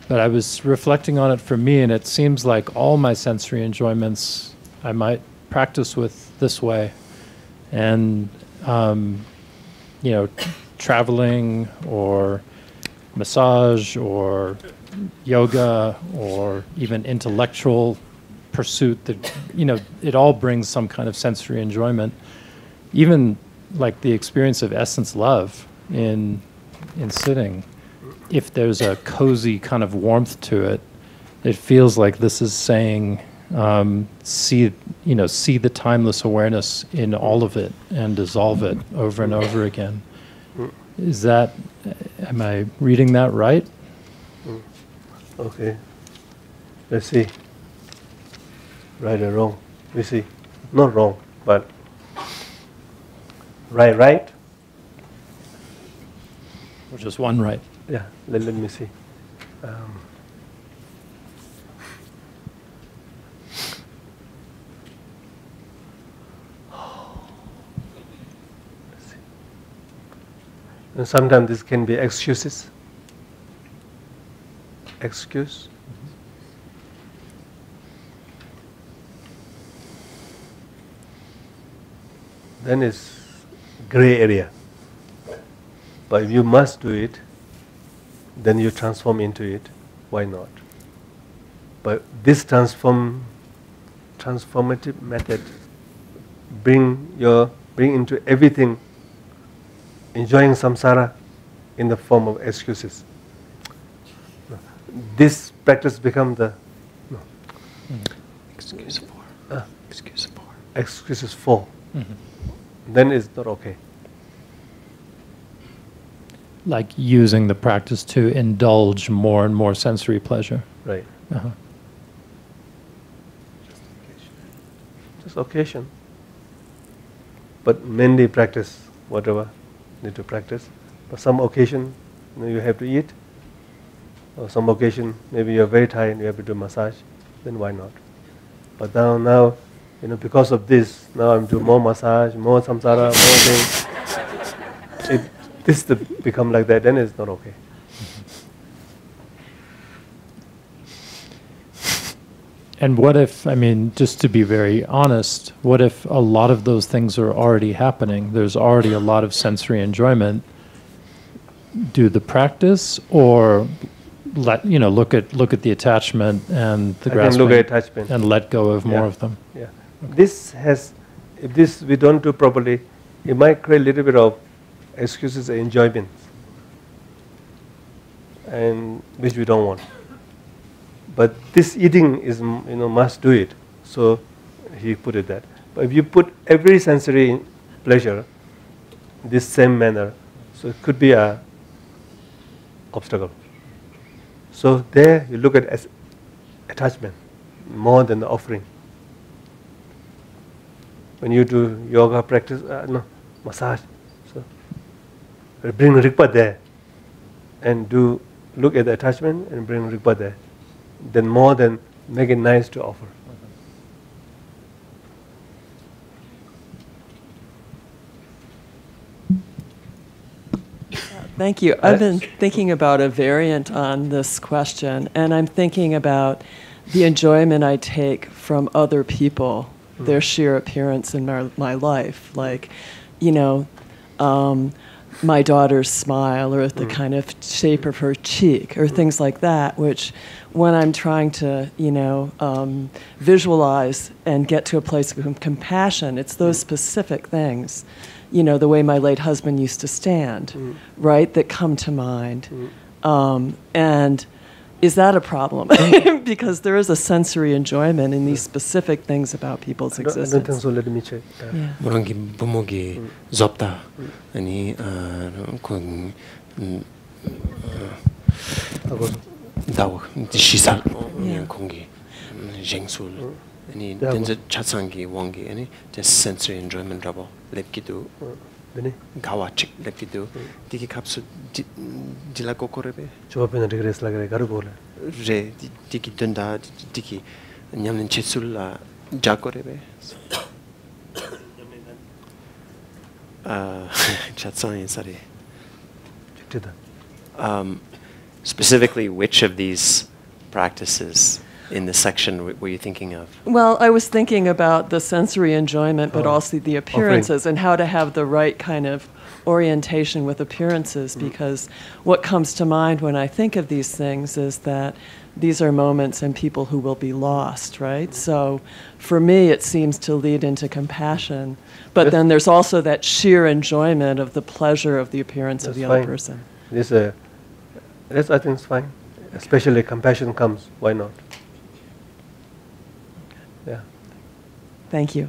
But I was reflecting on it for me, and it seems like all my sensory enjoyments I might practice with this way. And, traveling or massage or yoga or even intellectual pursuit, that, it all brings some kind of sensory enjoyment. Even like the experience of essence love in sitting. If there's a cozy kind of warmth to it, it feels like this is saying, see the timeless awareness in all of it and dissolve it over and over again. Is that, am I reading that right? Okay. Let's see. Right or wrong? We see. Not wrong, but right? Or just one right? Yeah, let me see. Let's see. And sometimes this can be excuses. Excuse. Then it's gray area. But if you must do it, then you transform into it. Why not? But this transformative method bring into everything, enjoying samsara in the form of excuses. This practice become the Excuse for. excuses for. Mm-hmm. Then it's not okay. Like using the practice to indulge more and more sensory pleasure. Right. Uh-huh. Just occasion. But mainly practice whatever need to practice. But some occasion you have to eat. Or some occasion maybe you're very tired and you have to do massage. Then why not? But now because of this, now I'm doing more massage, more samsara, more things. This to become like that, then it's not okay. And what if, just to be very honest, what if a lot of those things are already happening? There's already a lot of sensory enjoyment. Do the practice, or look at the attachment and the I can grasping, look at attachment and let go of more Yeah. of them. Yeah. If this we don't do properly, it might create a little bit of excuses and enjoyment, and which we don't want. But this eating is, must do it. So he put it that. But if you put every sensory pleasure this same manner, so it could be a obstacle. So there you look at as attachment more than the offering. When you do yoga practice, massage, so bring Rigpa there, and look at the attachment and bring Rigpa there. Then more than make it nice to offer. Thank you. I've been thinking about a variant on this question, and I'm thinking about the enjoyment I take from other people, their sheer appearance in my life. Like, my daughter's smile, or the kind of shape of her cheek, or things like that, which when I'm trying to, visualize and get to a place of compassion, it's those specific things, the way my late husband used to stand, right, that come to mind. And is that a problem? Because there is a sensory enjoyment in these specific things about people's I don't existence. think so. Let me check. Yeah. 모랑기 부모기 접다 아니 다고 시살 공기 쟁술 아니 된저 차상기 원기 아니 just sensory enjoyment rabo lep기도 Bene. 가와칙 lep기도 디기 kapsu dila kokorebe Chopin regress लग रहा है घर बोले. re 디기 된다 디기 냠는 쳇술라 자코레베 차상이 사리 specifically, which of these practices in this section were you thinking of? Well, I was thinking about the sensory enjoyment, but also the appearances and how to have the right kind of orientation with appearances, because what comes to mind when I think of these things is that these are moments and people who will be lost, right? So for me, it seems to lead into compassion, but then there's also that sheer enjoyment of the pleasure of the appearance of the other person. This I think is fine. Especially compassion comes. Why not? Yeah. Thank you.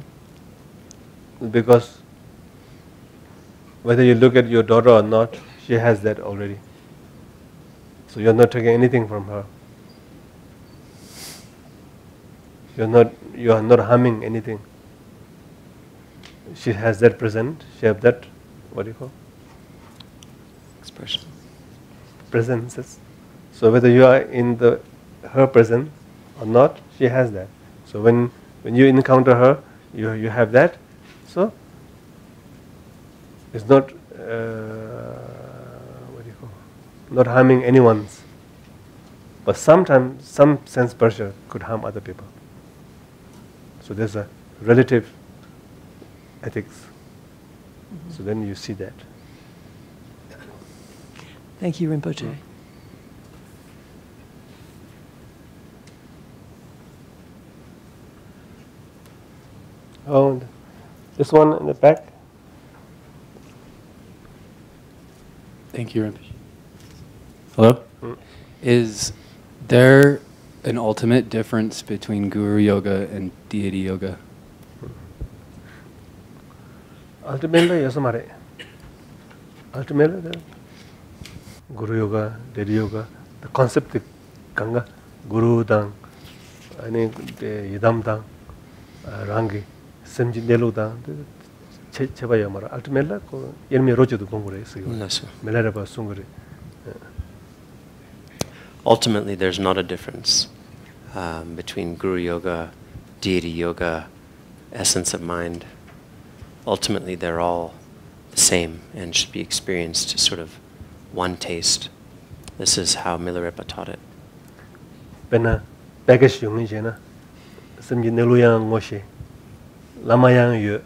Because whether you look at your daughter or not, she has that already. So you're not taking anything from her. You are not harming anything. She has that present. She have that, what do you call? Expression. Presences. So whether you are in her presence or not, she has that. So when you encounter her, you have that. So it's not what do you call? Not harming anyone's. But sometimes some sense pressure could harm other people. So there's a relative ethics. So then you see that. Thank you, Rinpoche. Oh, and this one in the back. Thank you, Rinpoche. Hello? Is there an ultimate difference between Guru Yoga and Deity Yoga? Ultimately, yes, Mare. Ultimately, the Guru Yoga, Deity Yoga, the concept of Ganga, Guru Dang, Yidam Dang, Rangi, Semji Nelu Dang, Chebaya Mara. Ultimately, Yermi Rojo to Gongure, Melaraba Sunguri. Ultimately, there's not a difference between Guru Yoga, Deity Yoga, essence of mind. Ultimately, they're all the same and should be experienced as sort of one taste. This is how Milarepa taught it. Bena Bagash Yung Jena, Semji Neluyang Moshe, Lamayang Yu,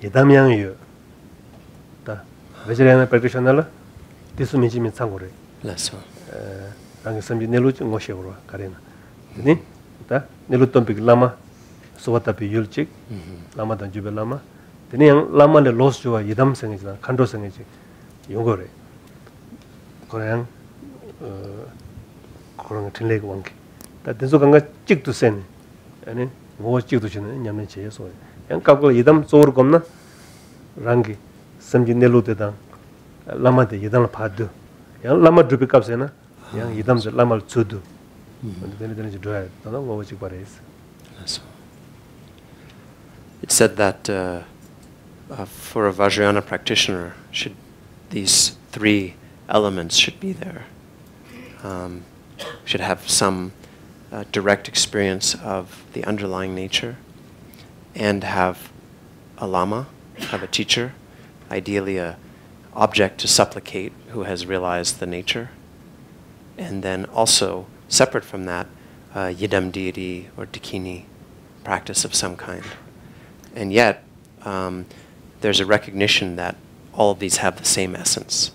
Yidamyang Yu. The vegetarian practitioner, this is Mijimi Sangure. That's all. Rangi Semji Nelu Moshe Ura, Karina. Ni, the Nelu Tompik Lama, Sowatapi Yulchik, Lama than Jubel Lama. Then young Lama the lost to a Yidam Sangis, Kando Sangis, Yungore. Korean Korang Tinlake Wonki. That the Zoganga chick to send, and then more chick to Chin, Yamache. So, young couple Yidam Sor Gomna, Rangi, Semji Nelu de Dang, Lama de Yidam Padu. Young Lama Drupik Sena, young Yidam the Lama Tsudu. And then you drive. I don't know what you is. It said that for a Vajrayana practitioner, these three elements should be there. Should have some direct experience of the underlying nature, and have a lama, have a teacher, ideally a object to supplicate who has realized the nature, and then also, separate from that, Yidam deity or Dakini practice of some kind. And yet, there's a recognition that all of these have the same essence.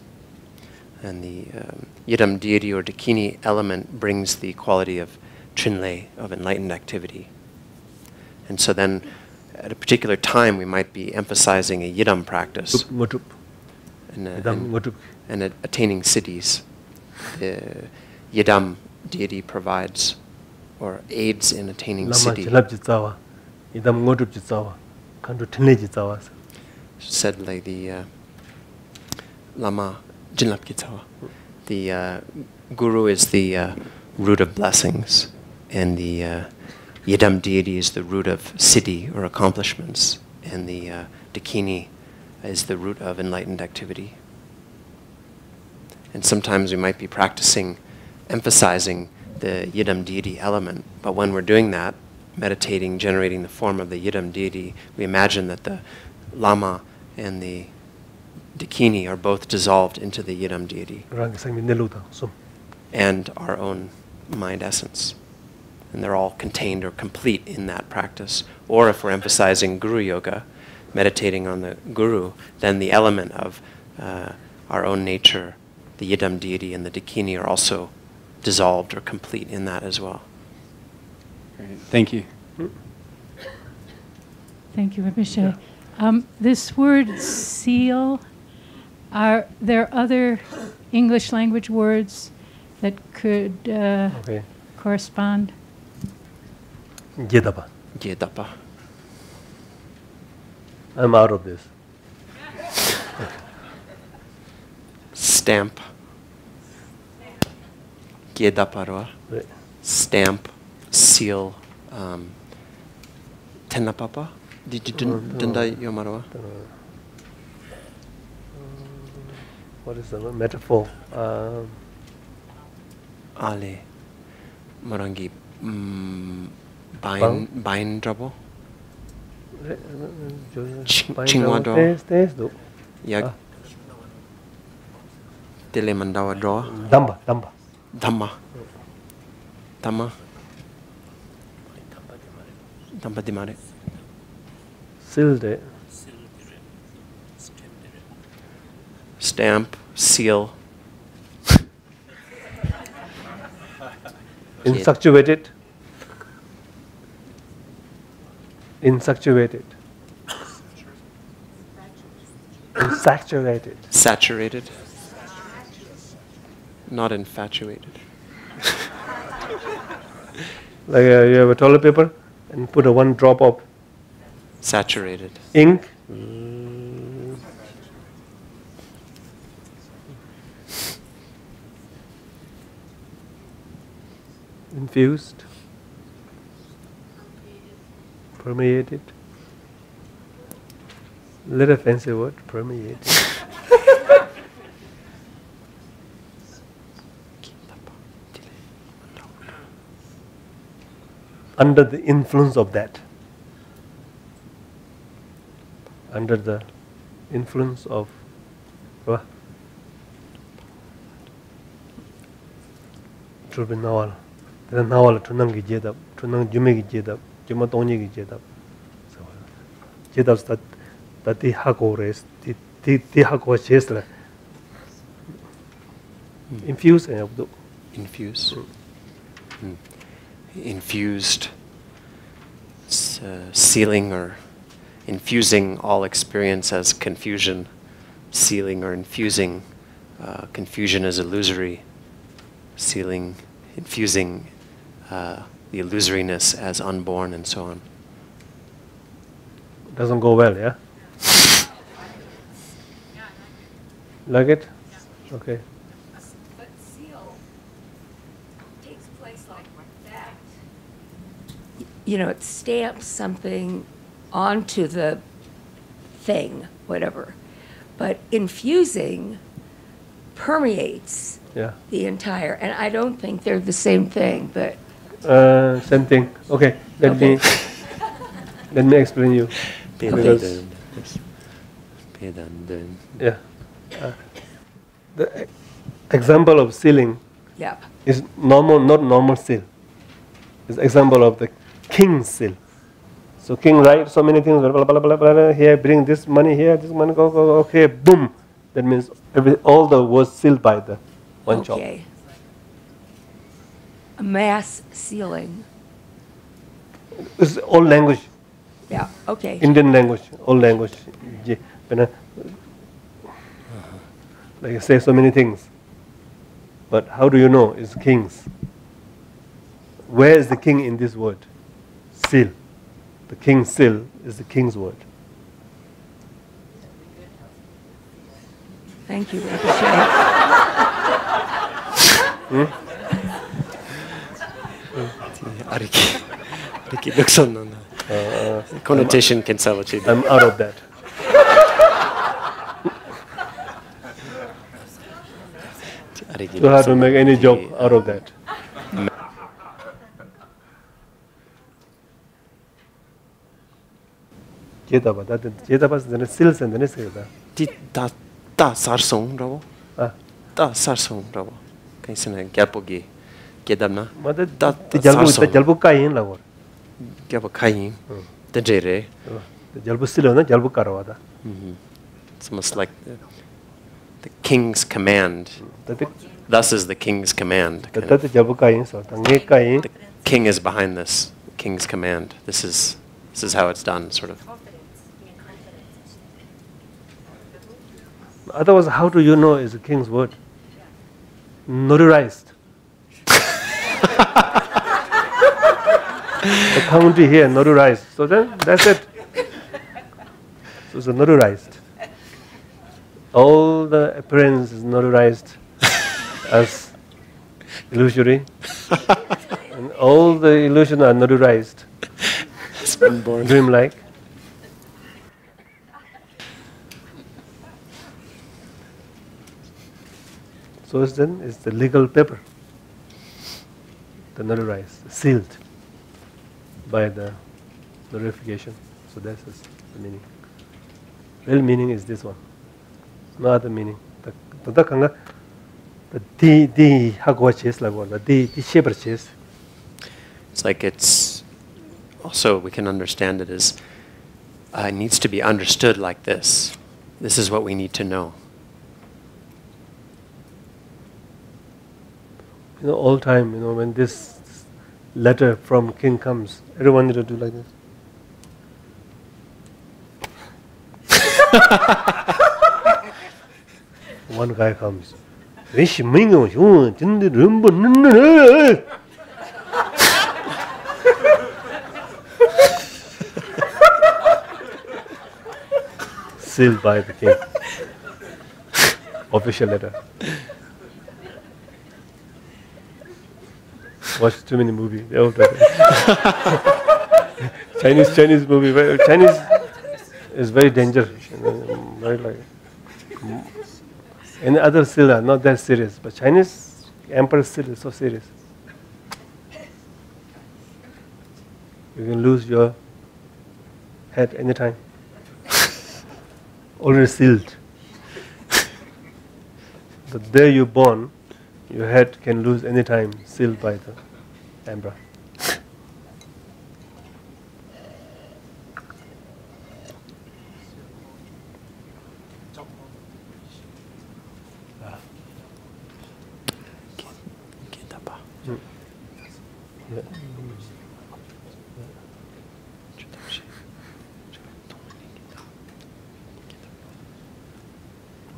And the Yidam deity or Dakini element brings the quality of Trinley, of enlightened activity. And so then, at a particular time, we might be emphasizing a Yidam practice and attaining siddhis. The Yidam deity provides or aids in attaining siddhi. Said like the Lama Jinlap Kitsawa. The Guru is the root of blessings, and the Yidam deity is the root of siddhi or accomplishments, and the Dakini is the root of enlightened activity. And sometimes we might be practicing, emphasizing the Yidam deity element, but when we're doing that, meditating, generating the form of the Yidam deity, we imagine that the Lama and the Dakini are both dissolved into the Yidam deity and our own mind essence. And they're all contained or complete in that practice. Or if we're emphasizing Guru Yoga, meditating on the Guru, then the element of our own nature, the Yidam deity and the Dakini are also dissolved or complete in that as well. Great. Thank you. Thank you, Rinpoche. This word seal, are there other English language words that could correspond? Gedapa. Gedapa. I'm out of this. Stamp. Giedaparwa. Right. Stamp. Seal. Tenapapa. Dunda yomarwa. What is the metaphor? Ale. Morangi. Bang? Bind trouble. Chingwa Chingwado. do. Yag. Tele mandawa draw. Damba. Dhamma. Dhamma. Dhamma dimare. Silde. Stamp. Seal. Insactuated. Insactuated. Insaturated. Saturated. Not infatuated. Like you have a toilet paper and put a one drop of Saturated. ink. Infused. Permeated. Little fancy word, permeated. Under the influence of that. Under the influence of Trubinawal. The Nawal Tunangi Jedab, Tunang Jumigi Jedab, Jumatongi Jedab. So Jedabs that the Hako race, the Hako Chesla. Infuse and Abdu. Infuse. Infused. Sealing or infusing all experience as confusion. Sealing or infusing confusion as illusory. Sealing, infusing the illusoriness as unborn and so on. Doesn't go well, yeah? Like it? Okay. But seal takes place like that. You know, it stamps something onto the thing, whatever. But infusing permeates the entire, and I don't think they're the same thing, but same thing. Okay, let me explain you. Because, yeah, the example of sealing is normal, not normal seal. It's example of the king's seal. So king writes so many things. Blah, blah, blah, blah, blah, here, bring this money here, this money go. Okay, boom. That means all the words sealed by the one job. A mass sealing. It's all language. Yeah, okay. Indian language, all language. Like I say so many things. But how do you know it's kings? Where is the king in this word? Seal. The king's seal is the king's word. Thank you, Rinpoche. Ariki looks on connotation can salvage. I'm out of that. You have to make any joke out of that. Jedaba, that Jedaba is the seals and the Nisida. Ta sarsong rabo. Ta sarsong rabo. Kaisana gyapogi gedamna. Mother the Jalbu Kain Lavor. Gyabo kain. The jere. The Jalbu Silona, Jalbu Karawada. It's almost like the king's command. Thus is the king's command. The king is behind this king's command. This is how it's done, sort of. Otherwise, how do you know it's a king's word? Notarized. The county here, notarized. So then, that's it. So it's notarized. all the appearance is notarized as illusory, and all the illusions are notarized, dreamlike. So it's the legal paper, the notarized, sealed by the notification. So that's the meaning. Real meaning is this one, no other meaning. It's like it's also, we can understand it as it needs to be understood like this. This is what we need to know. You know, all time, you know, when this letter from king comes, everyone need to do like this. One guy comes. Sealed by the king. Official letter. Watch too many movies. They all do that. Chinese movie. Chinese is very dangerous. Very like. Any other seal are not that serious, but Chinese emperor seal is so serious. You can lose your head anytime. Already sealed. The day you're born, your head can lose anytime, sealed by the emperor.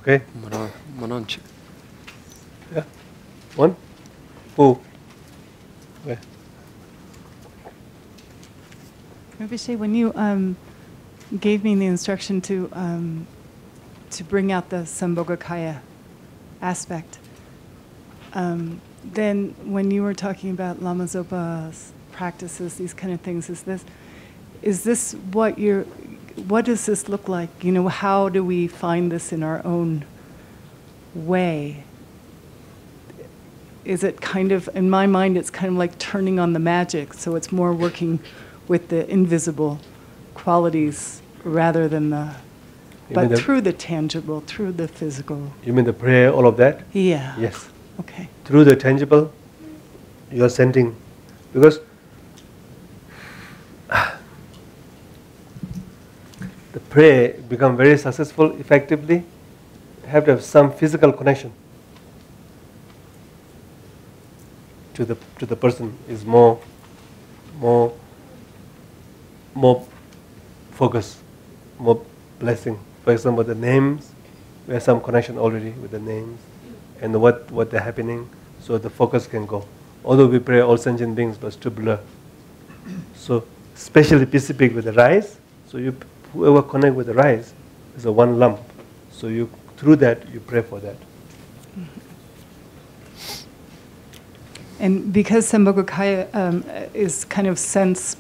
Okay? Yeah. One? Who? Okay. Rinpoche, when you gave me the instruction to bring out the Sambhogakaya aspect, then when you were talking about Lama Zopa's practices, these kind of things, is this what does this look like? You know, how do we find this in our own way? Is it kind of, in my mind, it's kind of like turning on the magic, so it's more working with the invisible qualities rather than through the tangible, through the physical. You mean the prayer, all of that? Yeah. Yes. Okay. Through the tangible, you are sending, because the prayer become very successful, effectively, you have to have some physical connection to the person. Is more focus, more blessing. For example, the names, we have some connection already with the names and what they're happening, so the focus can go. Although we pray all sentient beings, but still blur. So, especially specific with the rice, so whoever connect with the rice is a one lump. So through that you pray for that. And because Sambhogakaya is kind of sense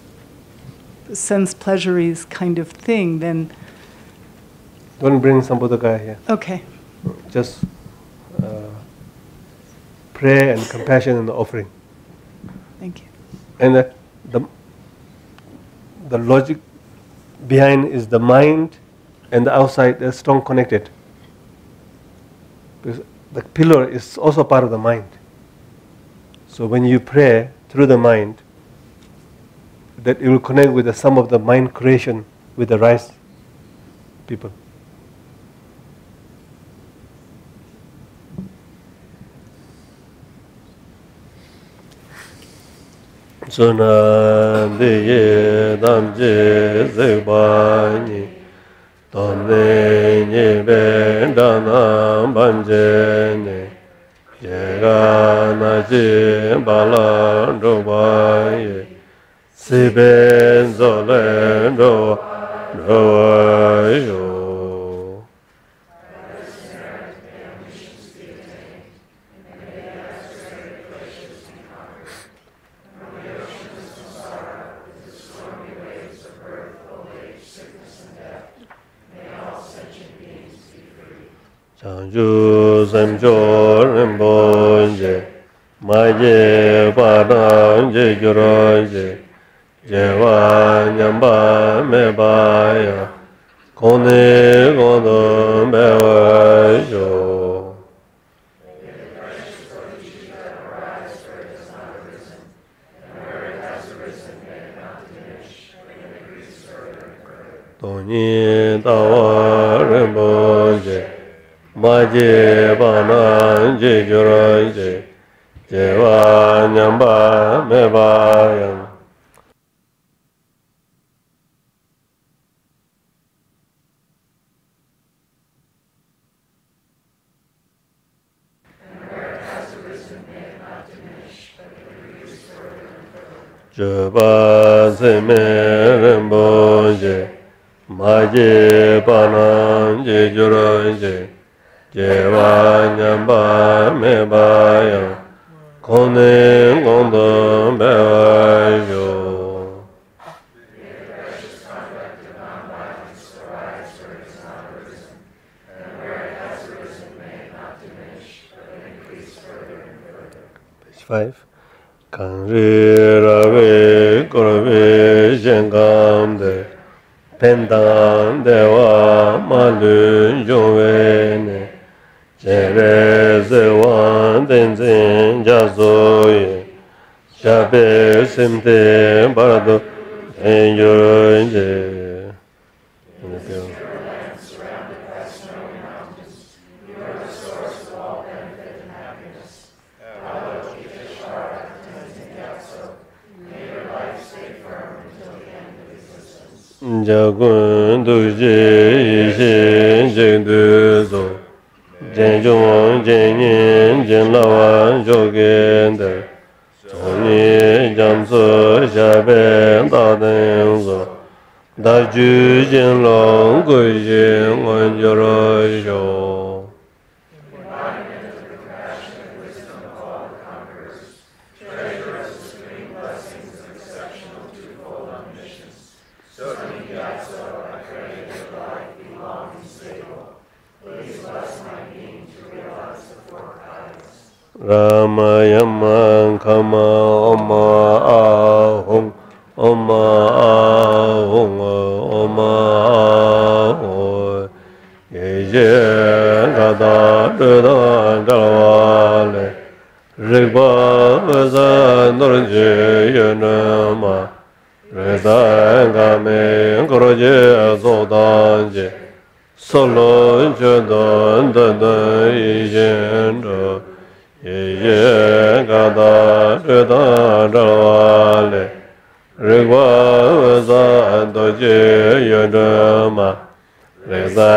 pleasuries kind of thing, then don't bring Sambhogakaya here. Okay. Just prayer and compassion and offering. Thank you. And the logic behind is the mind and the outside. They're strong connected. Because the pillar is also part of the mind. So when you pray through the mind, that it will connect with the sum of the mind creation with the rice people. Sunandeye damje zebani tonne bendana banjene yeganaji balando baye sibenzo lendo royo Chanju Samjo Rinpoche, Maje Padang Je Gyuranje, Jewa Nyamba Mebaya, Kone Godon Bewajo. Toni Tawa Rinpoche, Maje Banan Je Gyuranje, Jewa Nyamba Mebaya. Jeba Seme Rinpoche, Maje Banan Je Gyuranje, Jewa Nyamba Mebaya, Kone Gondon Bewajo. Page 5. Kanri Rave Korve Shengamde, Pendang Dewa Malu Jovene, Jere Zewan Tenzin Jazoye, Shabe Simte Barado Enjoye. Jagun Duji Yishin Jing Duzo, Jen Jung Jen Yin Jen Lawan Jogende, Zoni Jamsu Shaben Daden Zo, Da Ju Jin Long Gui Jin Wan Joro Shou. Ramayama Kama Oma Ahung Oma Ahung Oma Ahung Yeje Gada Dada Dalwale Rigba Zan Norje Yenama Reda Game Koroje Zodanje Solo Jodan Dada Yendo Ye Gada Reda Dalwale Rigwa Zan Doje Yendama Reda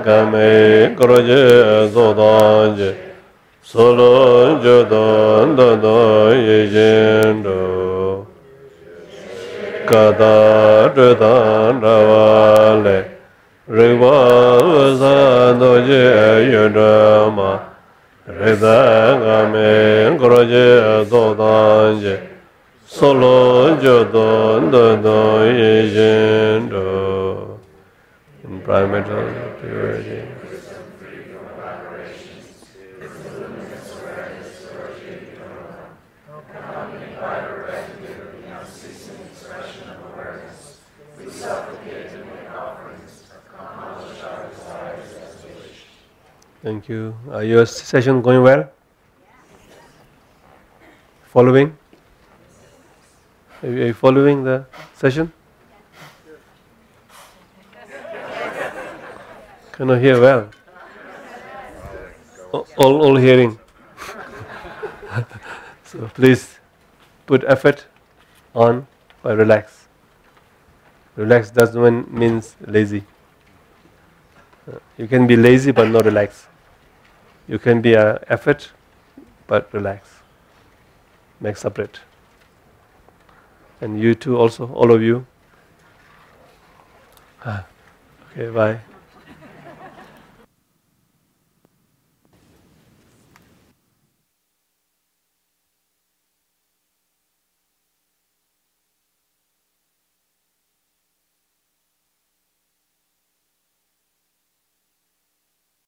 Game Koroje Zodanje Solo Jodan Dada Yendo Gada Reda Dalwale Rigwa Zan Doje Yendama Reda Game Koroje Zodanje Solo Jodon Dodo Yejendo in primetal purity. Thank you. Are your session going well? Following? Are you following the session? Cannot hear well. All hearing. So please put effort on by relax. Relax doesn't means lazy. You can be lazy but not relax. You can be effort but relax. Make separate. And you too also, all of you. Okay, bye.